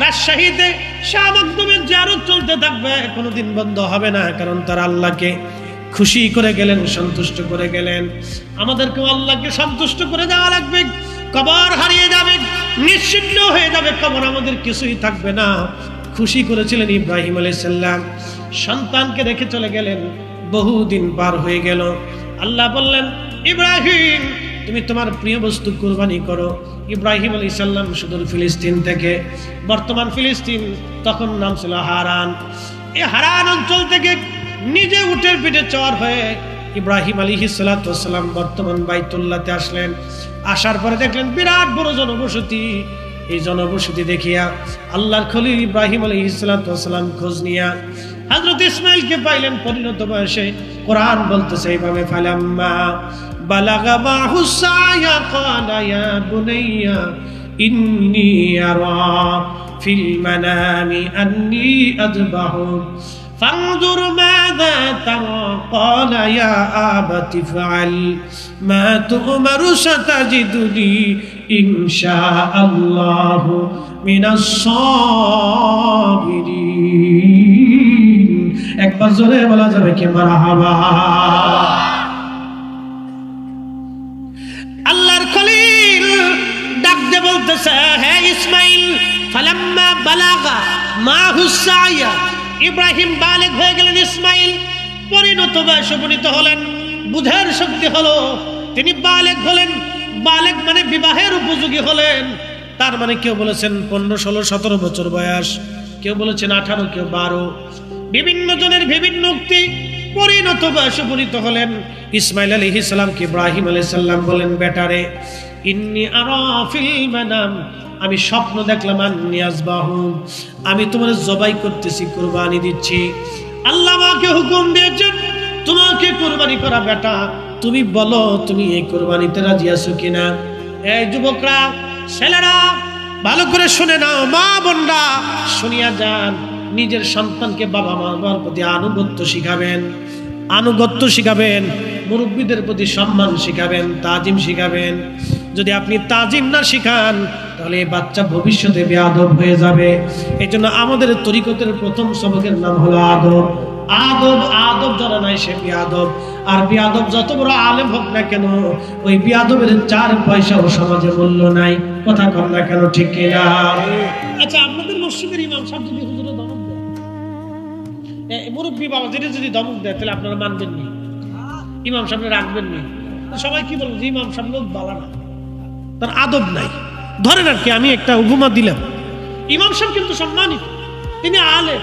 রাজশাহীতে শাহ মখদুমের জিয়ারত চলতে থাকবে। কোনোদিন বন্ধ হবে না, কারণ তারা আল্লাহকে খুশি করে গেলেন, সন্তুষ্ট করে গেলেন। আমাদেরকেও আল্লাহকে সন্তুষ্ট করে যাওয়া লাগবে। কবর হারিয়ে যাবে, নিশ্চিহ্ন হয়ে যাবে, কবর আমাদের কিছুই থাকবে না। খুশি করেছিলেন ইব্রাহিম আলাইহিস সালাম, সন্তানকে রেখে চলে গেলেন। বহুদিন পার হয়ে গেল, আল্লাহ বললেন ইব্রাহিম তুমি তোমার প্রিয় বস্তু কুরবানি করো। ইব্রাহিম আলাইহিস সালাম সুদূর ফিলিস্তিন থেকে, বর্তমান ফিলিস্তিন, তখন নাম ছিল হারান, এই হারান অঞ্চল থেকে নিজে উটের পিঠে চড় হয়ে ইব্রাহিম আলাইহিস সালাম বর্তমান বাইতুল্লাহতে আসলেন। আসার পরে দেখলেন বিরাট বড় জনবসতি। এই জনবসতি দেখিয়া আল্লাহর খলিল ইব্রাহিম আলাইহিস সালাম খোঁজ নিয়া হযরত ইসমাঈলকে পাইলেন পরিণত বয়সে। কোরআন বলতেছে এইভাবে, ফালাম্মা বালাগা মাহুস সায়া ক্বালা ইয়া বুনাইয়া ইন্নী আরা ফিল মানামি আন্নী আযবাহু ফানজুর মা ماذا ترى قال يا أبت افعل ما تؤمر ستجدني إن شاء الله من الصابرين একবার জোরে বলা যাবে কি মারহাবা আল্লাহর খলিল ডাকতে বলতেছে হে ইসমাইল ফালাম্মা বালাগা মাহু সায়া ইব্রাহিম বালেগ হয়ে গেলেন ইসমাইল পরিণত বয়সে উপনীত হলেন বুঝার শক্তি হলো তিনি বালেগ হলেন বালেগ মানে বিবাহের উপযোগী হলেন তার মানে কেউ বলেছেন 15 16 17 বছর বয়স কেউ বলেছেন 18 কেউ 12 বিভিন্ন জনের বিভিন্ন উক্তি পরিণত বয়সে উপনীত হলেন ইসমাইল আলাইহিস সালাম কে ইব্রাহিম আলাইহিস সালাম বলেন বেটারে ইন্নী আরা ফিল মানাম আমি স্বপ্ন দেখলাম আন্নী আযবাহু আমি তোমার জবাই করতেছি কুরবানি দিচ্ছি আল্লাহ আমাকে হুকুম দিয়েছেন তোমাকে কুরবানি করা বেটা তুমি বলো তুমি এই কুরবানিতে রাজি আছো কিনা এই যুবকরা ছেলেরা ভালো করে শুনে নাও মা বোনরা শুনিয়া যান নিজের সন্তানকে বাবা মার প্রতি আনুগত্য শিখাবেন মুরব্বীদের প্রতি সম্মান শিখাবেন তাজিম শিখাবেন যদি আপনি তাজিম না শিখান তাহলে এই বাচ্চা ভবিষ্যতে বেয়াদব হয়ে যাবে এইজন্য আমাদের তরিকতের প্রথম সবকের নাম হলো আদব আদব যারা নাই সে বেয়াদব আর বেয়াদব যত বড় আলেম হোক না কেন ওই বেয়াদবের 4 পয়সাও সমাজে মূল্য নাই কথা কর না কেন ঠিক কিনা আচ্ছা আপনাদের মসজিদের ইমাম সাহেব যদি হুজুরে ধমক দেয় মুরব্বী বাবা যদি ধমক দেয় তাহলে আপনারা মানবেন না ইমাম সাহেব রাখবেন না সবাই কি বলবো যে ইমাম সাহেব লোক ভালো না তার আদব নাই ধরেন আর কি আমি একটা উপমা দিলাম ইমাম সাহেব কিন্তু সম্মানিত তিনি আলেম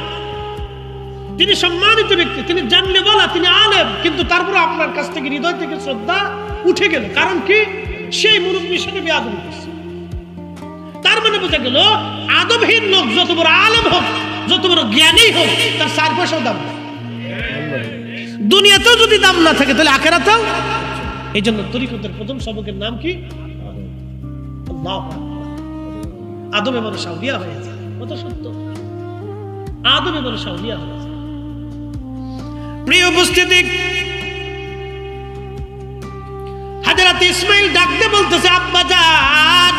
তিনি সম্মানিত ব্যক্তি তিনি জানলে বলা তিনি আলেম কিন্তু তারপরে আপনার কাছ থেকে হৃদয় থেকে শ্রদ্ধা উঠে গেল কারণ কি সেই মুরব্বীর সাথে বেয়াদবি করছে তার মানে বোঝা গেল আদবহীন লোক যত বড় আলেম হোক যত বড় জ্ঞানী হোক তার 4 পয়সাও দাম নেই দুনিয়াতেও যদি দাম না থাকে তাহলে আখিরাতেও এই জন্য তরিকতের প্রথম সবকের নাম কি আদবে মানুষ আউলিয়া হয়ে যায় কত সত্য আদবে মানুষ আউলিয়া হয়ে যায় প্রিয় উপস্থিতি হযরত ইসমাইল ডাকতে বলতেছে আব্বাজান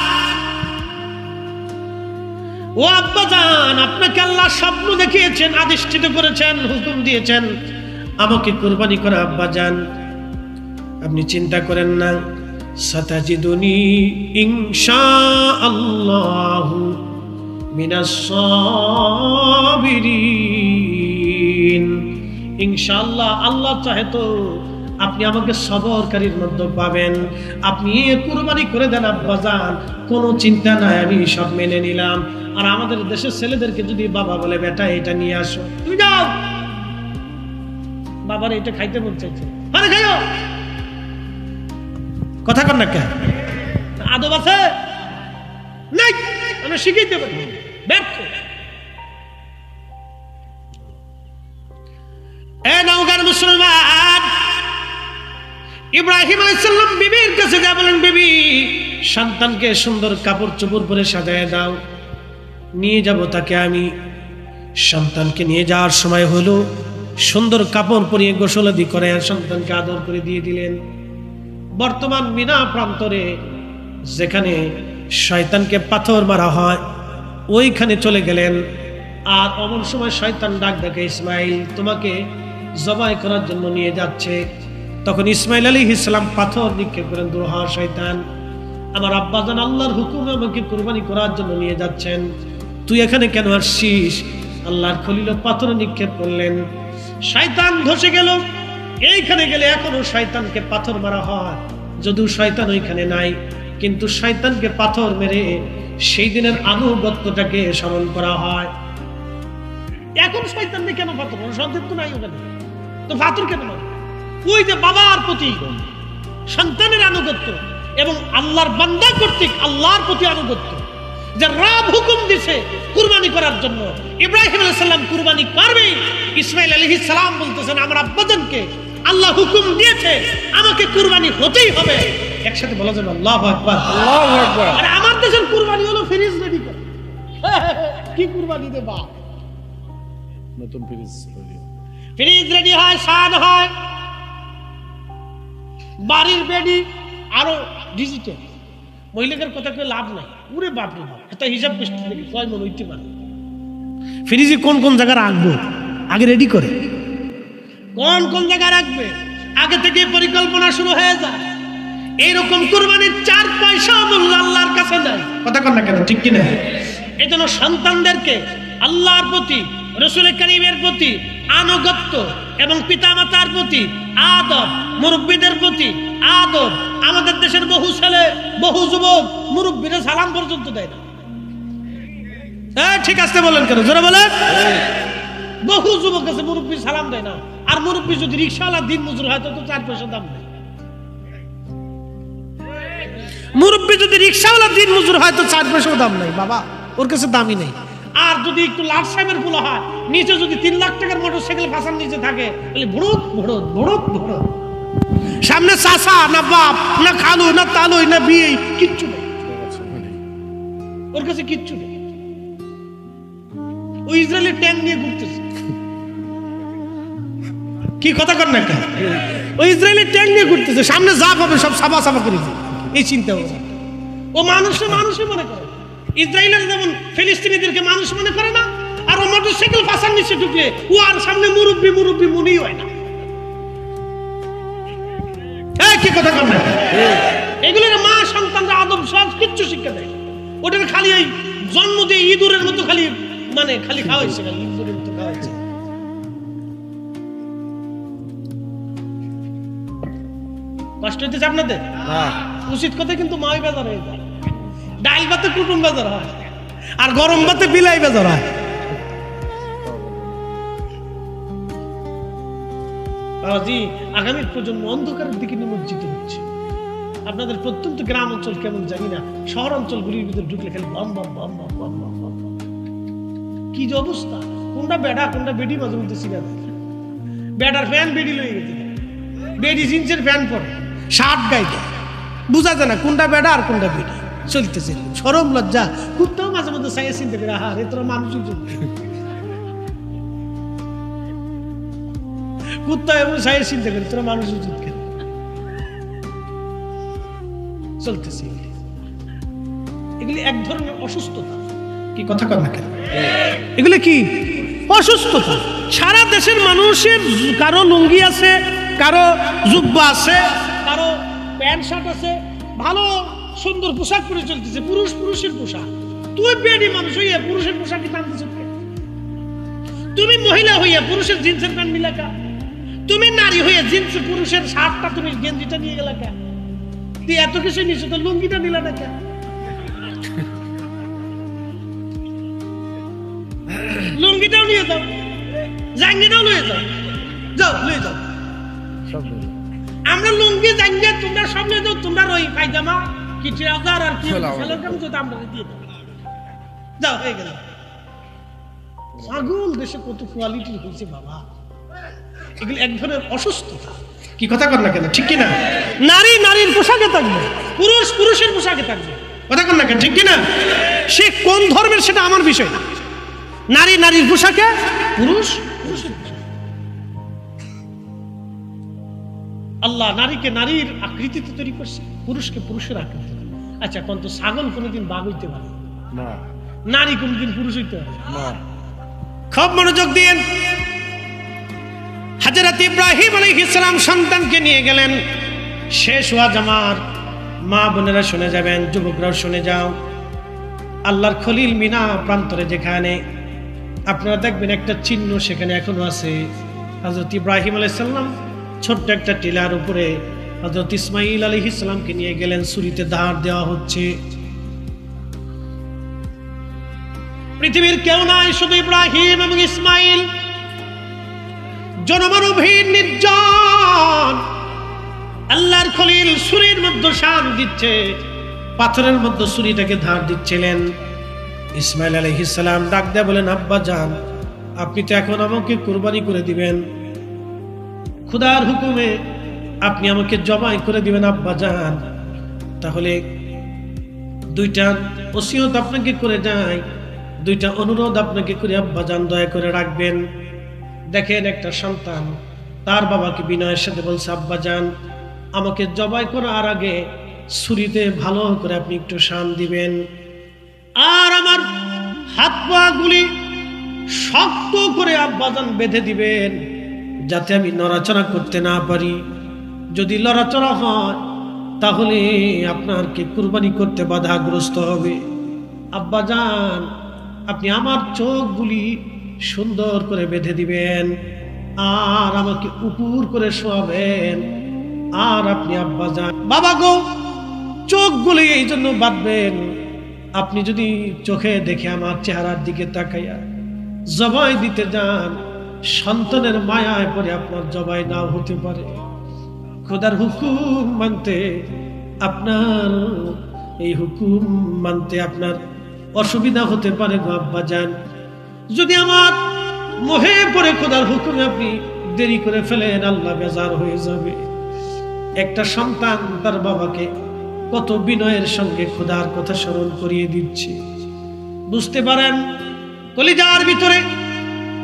ও আব্বাজান আপনাকে আল্লাহ স্বপ্ন দেখিয়েছেন আদিষ্টিত করেছেন হুকুম দিয়েছেন আমাকে কুরবানি করা আব্বাজান আপনি চিন্তা করেন না সাতাজিদুনি ইনশাআল্লাহু মিনাস সাবিরিন ইনশাআল্লাহ আল্লাহ চাহে তো আপনি আমাকে সবরকারীর মধ্যে পাবেন আপনি কুরবানি করে দেন আব্বাজান কোনো চিন্তা নাই আমি সব মেনে নিলাম আর আমাদের দেশের ছেলেদেরকে যদি বাবা বলে বেটা এটা নিয়ে আসো তুমি যাও বাবার এটা খাইতে মন চাইছে আরে খাইও কথা কর না কেন আদব আছে নাই আমি শিখাইতে পারি ব্যর্থ এ নওগাঁর মুসলমান ইব্রাহিম আলাইহিস সালাম বিবির কাছে যা বলেন বিবি সন্তানকে সুন্দর কাপড় চোপড় পরে সাজায় দাও নিয়ে যাব তাকে আমি সন্তানকে নিয়ে যাওয়ার সময় হলো সুন্দর কাপড় পরিয়ে গোসলাদি করে সন্তানকে আদর করে দিয়ে দিলেন বর্তমান মিনা প্রান্তরে যেখানে শয়তানকে পাথর মারা হয় ওইখানে চলে গেলেন আর অমন সময় শয়তান ডাক ডাকে ইসমাইল তোমাকে জবাই করার জন্য নিয়ে যাচ্ছে তখন ইসমাইল আলাইহিস সালাম পাথর নিক্ষেপ করেন দূর হ শয়তান আমার আব্বাজান আল্লাহর হুকুমে আমাকে কুরবানি করার জন্য নিয়ে যাচ্ছেন তুই এখানে কেন আসছিস আল্লাহর খলিল পাথর নিক্ষেপ করলেন শয়তান ধসে গেল এইখানে গেলে এখনো শয়তানকে পাথর মারা হয় যদিও শয়তান ওইখানে নাই কিন্তু শয়তানকে পাথর মেরে সেই দিনের আনুগত্যটাকে স্মরণ করা হয় এখন শয়তানকে কেন পাথর সন্দেহ তো নাই ওখানে তো পাথর কেন মারে ওই যে বাবার প্রতি সন্তানের আনুগত্য এবং আল্লাহর বান্দা কর্তৃক আল্লাহর প্রতি আনুগত্য যে রব হুকুম দিছে কুরবানি করার জন্য ইব্রাহিম আলাইহিস সালাম কুরবানি করবে ইসমাইল আলাইহিস সালাম বলতেছেন আমার আব্বাজানকে আল্লাহ হুকুম দিয়েছে আমাকে কুরবানি হতেই হবে একসাথে বলা যাবে আল্লাহু আকবার আল্লাহু আকবার আর আমার দেশের কুরবানি হলো ফ্রিজ রেডি করে কি কুরবানি দেবা নতুন ফ্রিজ ফ্রিজ রেডি হয়, স্বাদ হয়, বাড়ির বেডি আরো ডিজিটাল। মহিলাদের কথা কেউ লাভ নাই, উরে বাপ রে বাপ, এটা হিসাব করতে দেখি কয় মন হইতে পারে। ফ্রিজে কোন কোন জায়গায় রাখবো আগে রেডি করে, কোন কোন জায়গায় রাখবে আগে থেকে পরিকল্পনা শুরু হয়ে যায়। এইরকম কুরবানির 4 পয়সা আল্লাহর কাছে নাই, কথা কন না কেন, ঠিক কিনা? এই জন্য সন্তানদেরকে আল্লাহর প্রতি, রাসূল কারীমের প্রতি আনুগত্য এবং পিতামাতার প্রতি আদব, মুরব্বীদের প্রতি আদব। আমাদের দেশের বহু ছেলে, বহু যুবক মুরব্বীরা সালাম পর্যন্ত দেয় না। ঠিক আছে বলেন কেন, জোরে বলেন। বহু যুবক আছে মুরব্বী সালাম দেয় না, আর মুরব্বী যদি রিকশাওয়ালা দিন মজুর হয় তো 4 পয়সা দাম নেই। মুরব্বী যদি রিকশাওয়ালা দিন মজুর হয় তো 4 পয়সাও দাম নাই বাবা, ওর কাছে দামই নেই। আর যদি একটু লাট সাহেবের ফুলা হয়, নিচে যদি 3 লাখ টাকার মোটরসাইকেল ফাঁসার নিচে থাকে, তাহলে ভুড়ুত ভুড়ুত ভুড়ুত ভুড়ুত, সামনে চাচা না বাপ না খালু না তালুই না বিয়ে, কিচ্ছু নেই ওর কাছে, কিচ্ছু নেই। ওই ইসরায়েলি ট্যাঙ্ক নিয়ে ঘুরতেছে, কি কথা কর না কেন? ওই ইসরায়েলি ট্যাঙ্ক নিয়ে ঘুরতেছে, সামনে যা পাবে সব সাবা সাবা করে এই চিন্তা করে। ও মানুষে মনে করে, ইসরায়েলের যেমন ফিলিস্তিনিদেরকে মানুষ মনে করে না, আর ও মোটরসাইকেল ফাঁসার নিচে ঢুকলে ও আর সামনে মুরব্বী মুরব্বী মনেই হয় না। কি কথা কর না? এগুলোর মা সন্তানরা আদব সব কিচ্ছু শিক্ষা দেয়, ওটার খালি ওই জন্ম দিয়ে ইঁদুরের মতো খালি খালি খাওয়াইছে, খালি ইঁদুরের মতো খাওয়াইছে। কষ্ট হইতেছে আপনাদের? উচিত কথা কিন্তু মাই বাজার হয়ে যায়, ডাল ভাতে কুটুম বাজার হয়, আর গরম ভাতে বিলাই বাজার হয়। বাবাজি, আগামী প্রজন্ম অন্ধকারের দিকে নিমজ্জিত হচ্ছে। আপনাদের প্রত্যন্ত গ্রাম অঞ্চল কেমন জানি না, শহর অঞ্চলগুলির ভিতরে ঢুকলে খালি বম বম বম বম বম বম বম, কি যে অবস্থা! কোনটা বেড়া কোনটা বেডি মাঝে মধ্যে সিগা দেয়, বেডার ফ্যান বেডি লয়ে গেছে, বেডি জিন্সের ফ্যান পরে, শার্ট গাইতে বুঝা যায় না কোনটা বেড়া আর কোনটা বেডি, চলতেছে শরম লজ্জা। কুত্তাও মাঝে মধ্যে চাইয়ে চিনতে করে, আহা রে তোরা মানুষই কুত্তা এবং চাইয়ে চিনতে করে, তোরা মানুষ উচিত কেন? চলতেছে এগুলি এক ধরনের অসুস্থতা, কি কথা কর না কেন? এগুলি কি অসুস্থতা? সারা দেশের মানুষের কারো লুঙ্গি আছে, কারো জুব্বা আছে, কারো প্যান্ট শার্ট আছে, ভালো সুন্দর পোশাক পরে চলতেছে, পুরুষের পোশাক। তুই বেডি মানুষ হইয়া পুরুষের পোশাক কি টানতেছ? তুমি মহিলা হইয়া পুরুষের জিন্সের প্যান্ট নিলা কা? তুমি নারী হইয়া জিন্স পুরুষের শার্টটা তুমি গেঞ্জিটা নিয়ে গেলা কা? তুই এত কিছু নিছো তো লুঙ্গিটা নিলা না কা? লুঙ্গিটাও নিয়ে যাও, জাঙ্গিটাও নিয়ে যাও, যাও নিয়ে যাও। আমরা লুঙ্গি জাঙ্গিয়া তোমরা সব নিয়ে যাও, তোমরা ওই পায়জামা কি ট্রাউজার আর কি সেলার কাম যদি আমরা দিয়ে দাও, যাও হয়ে গেল। পাগল দেশে কত কোয়ালিটি হয়েছে বাবা, এগুলো এক ধরনের অসুস্থতা, কি কথা কর না কেন, ঠিক কিনা? নারী নারীর পোশাকে থাকবে, পুরুষ পুরুষের পোশাকে থাকবে, কথা কর না কেন, ঠিক কিনা? সে কোন ধর্মের সেটা আমার বিষয় না, নারী নারীর পোশাকে, পুরুষ পুরুষের পোশাকে। আল্লাহ নারীকে নারীর আকৃতিতে তৈরি করছে, পুরুষকে পুরুষের আকৃতি। আচ্ছা কোন তো ছাগল কোনোদিন বাঘ হইতে পারে না, নারী কোনোদিন পুরুষ হইতে পারে না। খুব মনোযোগ দিন। হযরত ইব্রাহিম আলাইহিস সালাম সন্তানকে নিয়ে গেলেন, শেষ ওয়াজ আমার মা বোনেরা শুনে যাবেন, যুবকরাও শুনে যাও। আল্লাহর খলিল মিনা প্রান্তরে যেখানে আপনারা দেখবেন একটা চিহ্ন সেখানে এখনো আছে। হযরত ইব্রাহিম আলাইহিস সালাম ছোট্ট একটা টিলার উপরে হযরত ইসমাঈল আলাইহিস সালামকে নিয়ে গেলেন, ছুরিতে ধার দেওয়া হচ্ছে। পৃথিবীর কেউ নাই, শুধু ইব্রাহিম এবং ইসমাঈল। জনমানবহীন নির্জন, আল্লাহর খলিল ছুরির মধ্যে শান দিচ্ছে, পাথরের মধ্যে ছুরিটাকে ধার দিচ্ছিলেন। ইসমাঈল আলাইহিস সালাম ডাক দেয়া বলেন, আব্বা জান, আপনি তো এখন আমাকে কুরবানি করে দিবেন, খোদার হুকুমে আপনি আমাকে জবাই করে দিবেন আব্বা জান। তাহলে দুইটা ওসিয়ত আপনাকে করে যাই, দুইটা অনুরোধ আপনাকে করে আব্বা জান দয়া করে রাখবেন। দেখেন একটা সন্তান তার বাবাকে বিনয়ের সাথে বলছে, আব্বাজান আমাকে জবাই করার আগে ছুরিতে ভালো করে আপনি একটু শান দিবেন, আর আমার হাত পা গুলি শক্ত করে আব্বাজান বেঁধে দিবেন, যাতে আমি নড়াচড়া করতে না পারি। যদি লড়াচড়া হয় তাহলে আপনাকে কুরবানি করতে বাধাগ্রস্ত হবে। আব্বাজান আপনি আমার চোখগুলি সুন্দর করে বেঁধে দিবেন, আর আমাকে উপর করে শোয়াবেন, আর আপনি আব্বাজান বাবা গো চোখগুলি এই জন্য বাঁধবেন, আপনি যদি চোখে দেখে আমার চেহারার দিকে তাকাইয়া জবাই দিতে যান, সন্তানের মায়ায় পড়ে আপনার জবাই নাও হতে পারে। খোদার হুকুম মানতে আপনার এই হুকুম মানতে আপনার অসুবিধা হতে পারে গো আব্বাজান। যদি আমার মোহে পড়ে খোদার হুকুমে আপনি দেরি করে ফেলেন, আল্লাহ বেজার হয়ে যাবে। একটা সন্তান তার বাবাকে কত বিনয়ের সঙ্গে খোদার কথা স্মরণ করিয়ে দিচ্ছে। বুঝতে পারেন কলিজার ভিতরে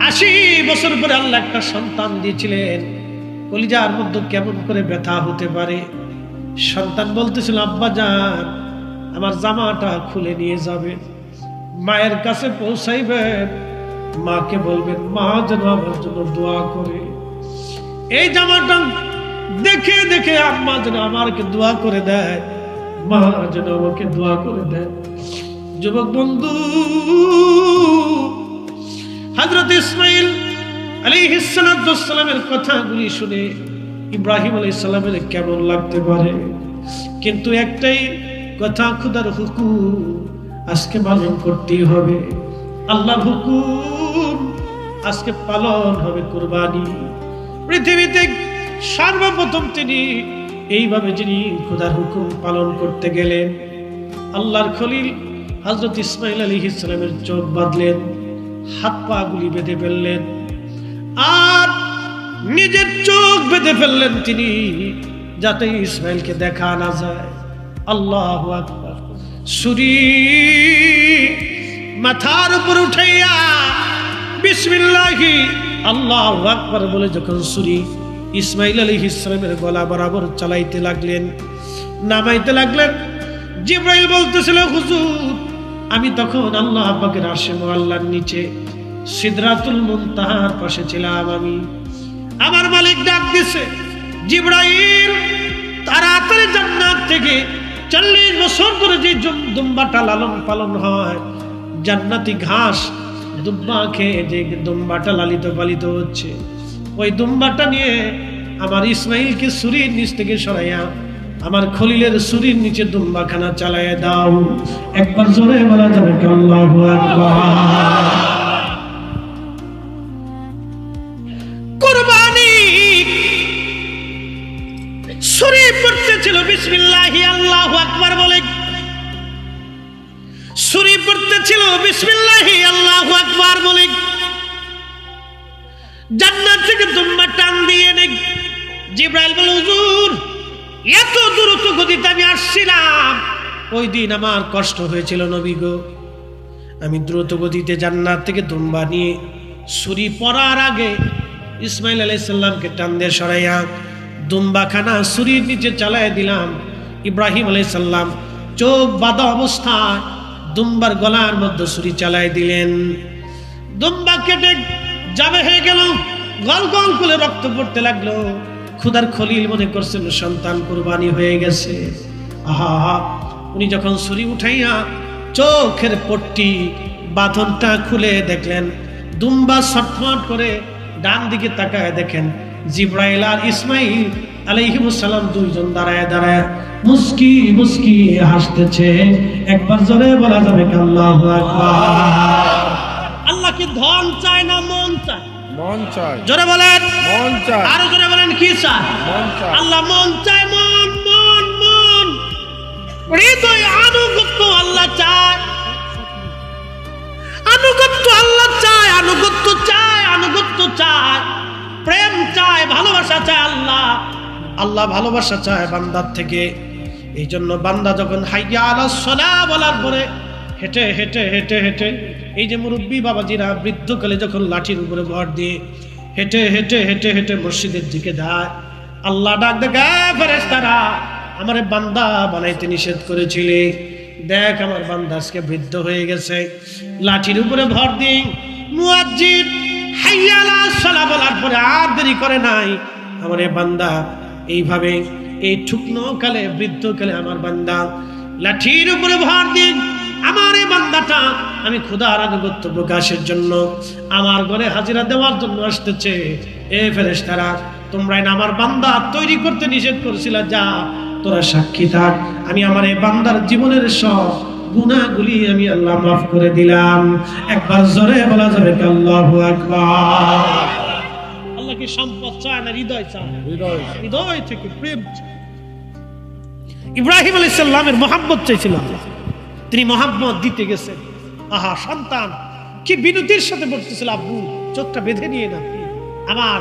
৮০ বছর পরে আল্লাহ একটা সন্তান দিয়েছিলেন, কলিজার মধ্যে কেমন করে ব্যথা হতে পারে। সন্তান বলতেছিল, আব্বাজান আমার জামাটা খুলে নিয়ে যাবেন, মায়ের কাছে পৌঁছাইবেন, মাকে বলবেন মা যেন আমার জন্য দোয়া করে। এই জামাটা দেখে দেখে আম্মা যেন আমাকে দোয়া করে দেয়, মা যেন আমাকে দোয়া করে দেয়। যুবক বন্ধু, হযরত ইসমাঈল আলাইহিস সালামের কথাগুলি শুনে ইব্রাহিম আলাইহিস সালামের কেমন লাগতে পারে, কিন্তু একটাই কথা, খোদার হুকুম আজকে পালন করতেই হবে। আল্লাহর হুকুম আজকে পালন হবে, কুরবানি। পৃথিবীতে সর্বপ্রথম তিনি এইভাবে যিনি খোদার হুকুম পালন করতে গেলেন, আল্লাহর খলিল হযরত ইসমাঈল আলাইহিস সালামের চোখ বাঁধলেন, হাত পা গুলি বেঁধে ফেললেন, আর নিজের চোখ বেঁধে ফেললেন তিনি, যাতে ইসমাঈলকে দেখা না যায়। আল্লাহু আকবার। ছুরি মাথার উপর উঠাইয়া বিসমিল্লাহি আল্লাহু আকবার বলে যখন ছুরি ইসমাঈল আলাইহিস সালামের গলা বরাবর চালাইতে লাগলেন, নামাইতে লাগলেন, জিবরাইল বলতেছিল, হুজুর আমি তখন আল্লাহ পাকের আরশে মুআল্লার নিচে সিদরাতুল মুনতাহার পাশে ছিলাম। আমি আমার মালিক ডাক দিছে, জিবরাইল তাড়াতাড়ি জান্নাত থেকে ৪০ বছর ধরে যে দুম্বাটা লালন পালন হয়, জান্নাতি ঘাস দুম্বা খেয়ে যে দুম্বাটা লালিত পালিত হচ্ছে, ওই দুম্বাটা নিয়ে আমার ইসমাঈলকে ছুরির নিচ থেকে সরাইয়া আমার খলিলের ছুরির নিচে দুম্বাখানা চালাইয়া দাও। একবার জোরে বলা যাবে কি আল্লাহু আকবার। কুরবানি ছুরি পড়তেছিল বিসমিল্লাহি আল্লাহু আকবার বলে, ছুরি পড়তেছিল বিসমিল্লাহি আল্লাহু আকবার বলে, জান্নাত থেকে দুম্বা টান দিয়ে নে। জিবরাইল বলে, হুজুর এত দ্রুত গতিতে আমি আসছিলাম, ওই দিন আমার কষ্ট হয়েছিল নবী গো। আমি দ্রুত গতিতে জান্নাত থেকে দুম্বা নিয়ে ছুরি পড়ার আগে ইসমাঈল আলাইহিস সালামকে টান দিয়ে সরাইয়া দুম্বাখানা ছুরির নিচে চালাইয়া দিলাম। ইব্রাহিম আলাইহিস সালাম চোখ বাঁধা অবস্থায় দুম্বার গলার মধ্যে ছুরি চালাই দিলেন। দুম্বা কেটে যাবে হয়ে গেল, গল গল করে রক্ত পড়তে লাগলো। খোদার খলিল মনে করছেন সন্তান কুরবানি হয়ে গেছে। আহা, উনি যখন ছুরি উঠাইয়া চোখের পট্টি বাঁধনটা খুলে দেখলেন, দুম্বা ছটফট করে ডান দিকে তাকায় দেখেন জিবরাইল আর ইসমাঈল আলাইহিস সালাম দুইজন দাঁড়ায় দাঁড়ায় মুস্কি মুস্কি হাসতেছে। একবার জোরে বলা যাবে কি আল্লাহু আকবার। আল্লাহ কি ধন চায় না মন চায়? মন চায়। জোরে বলেন মন চায়। আরো জোরে বলেন কি চায়? মন চায়। আল্লাহ মন চায়, মন মন মন হৃদয় আনুগত্য আল্লাহ চায়, আনুগত্য আল্লাহ চায়, আনুগত্য চায়, আনুগত্য চায়, প্রেম চায়, ভালোবাসা চায় আল্লাহ। আল্লাহ ভালোবাসা চায় বান্দার থেকে। এই জন্য বান্দা যখন হাইয়া আলাস সালাহ বলার পরে হেঁটে হেঁটে হেঁটে হেঁটে, এই যে মুরব্বী বাবাজিরা বৃদ্ধকালে যখন লাঠির উপরে ভর দিয়ে হেঁটে হেঁটে হেঁটে হেঁটে মসজিদের দিকে যায়। আল্লাহ ডাক দেখে, ফেরেশতারা আমারে বান্দা বানাইতে নিষেধ করেছিলে, দেখ আমার বান্দা আজকে বৃদ্ধ হয়ে গেছে। লাঠির উপরে ভর দিই, মুয়াজ্জিন হাইয়া আলাস সালাহ বলার পরে আর দেরি করে নাই। আমার এ বান্দা এইভাবে এই ঠুকনো কালে বৃদ্ধ কালে আমার বান্দা লাঠির উপরে ভর দিন। আমার এই বান্দাটা আমি খোদার আনুগত্য প্রকাশের জন্য আমার ঘরে হাজিরা দেওয়ার জন্য আসতেছে। এ ফেরেশতারা তোমরা আমার বান্দা তৈরি করতে নিষেধ করেছিল, যা তোরা সাক্ষী থাক, আমি আমার এই বান্দার জীবনের সব গুনাহগুলি আমি আল্লাহ মাফ করে দিলাম। একবার জোরে বলা যাবে কি আল্লাহু আকবার। আল্লাহ কি সম্পদ চায় না হৃদয় চায়? হৃদয় থেকে প্রেম। ইব্রাহিম আলাইহিস সালামের মহব্বত চাইছিল, তিনি মহব্বত দিতে গেছেন। আহা, সন্তান কি বিনতির সাথে বলতেছিল, আব্বু চোখটা বেঁধে নিয়ে না, আমার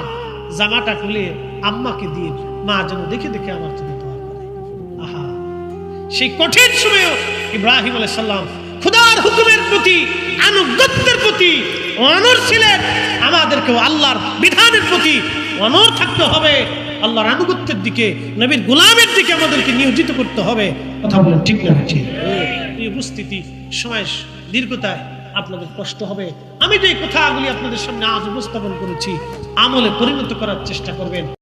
জামাটা খুলে আম্মাকে দিয়ে, মা যেন দেখে দেখে আমার জন্য দোয়া করে। আহা, সেই কঠিন সময়েও ইব্রাহিম আলাইহিস সালাম খোদার হুকুমের প্রতি, আনুগত্যের প্রতি অনড় ছিলেন। আমাদেরকেও আল্লাহর বিধানের প্রতি অনড় থাকতে হবে, আল্লাহর আনুগত্যের দিকে, নবীর গোলামের দিকে আমাদেরকে নিয়োজিত করতে হবে। কথা বলেন ঠিক না ঠিক? এই উপস্থিতি সময় দীর্ঘতায় আপনাদের কষ্ট হবে। আমি যে কথাগুলি আপনাদের সামনে আজ উপস্থাপন করেছি আমলে পরিণত করার চেষ্টা করবেন।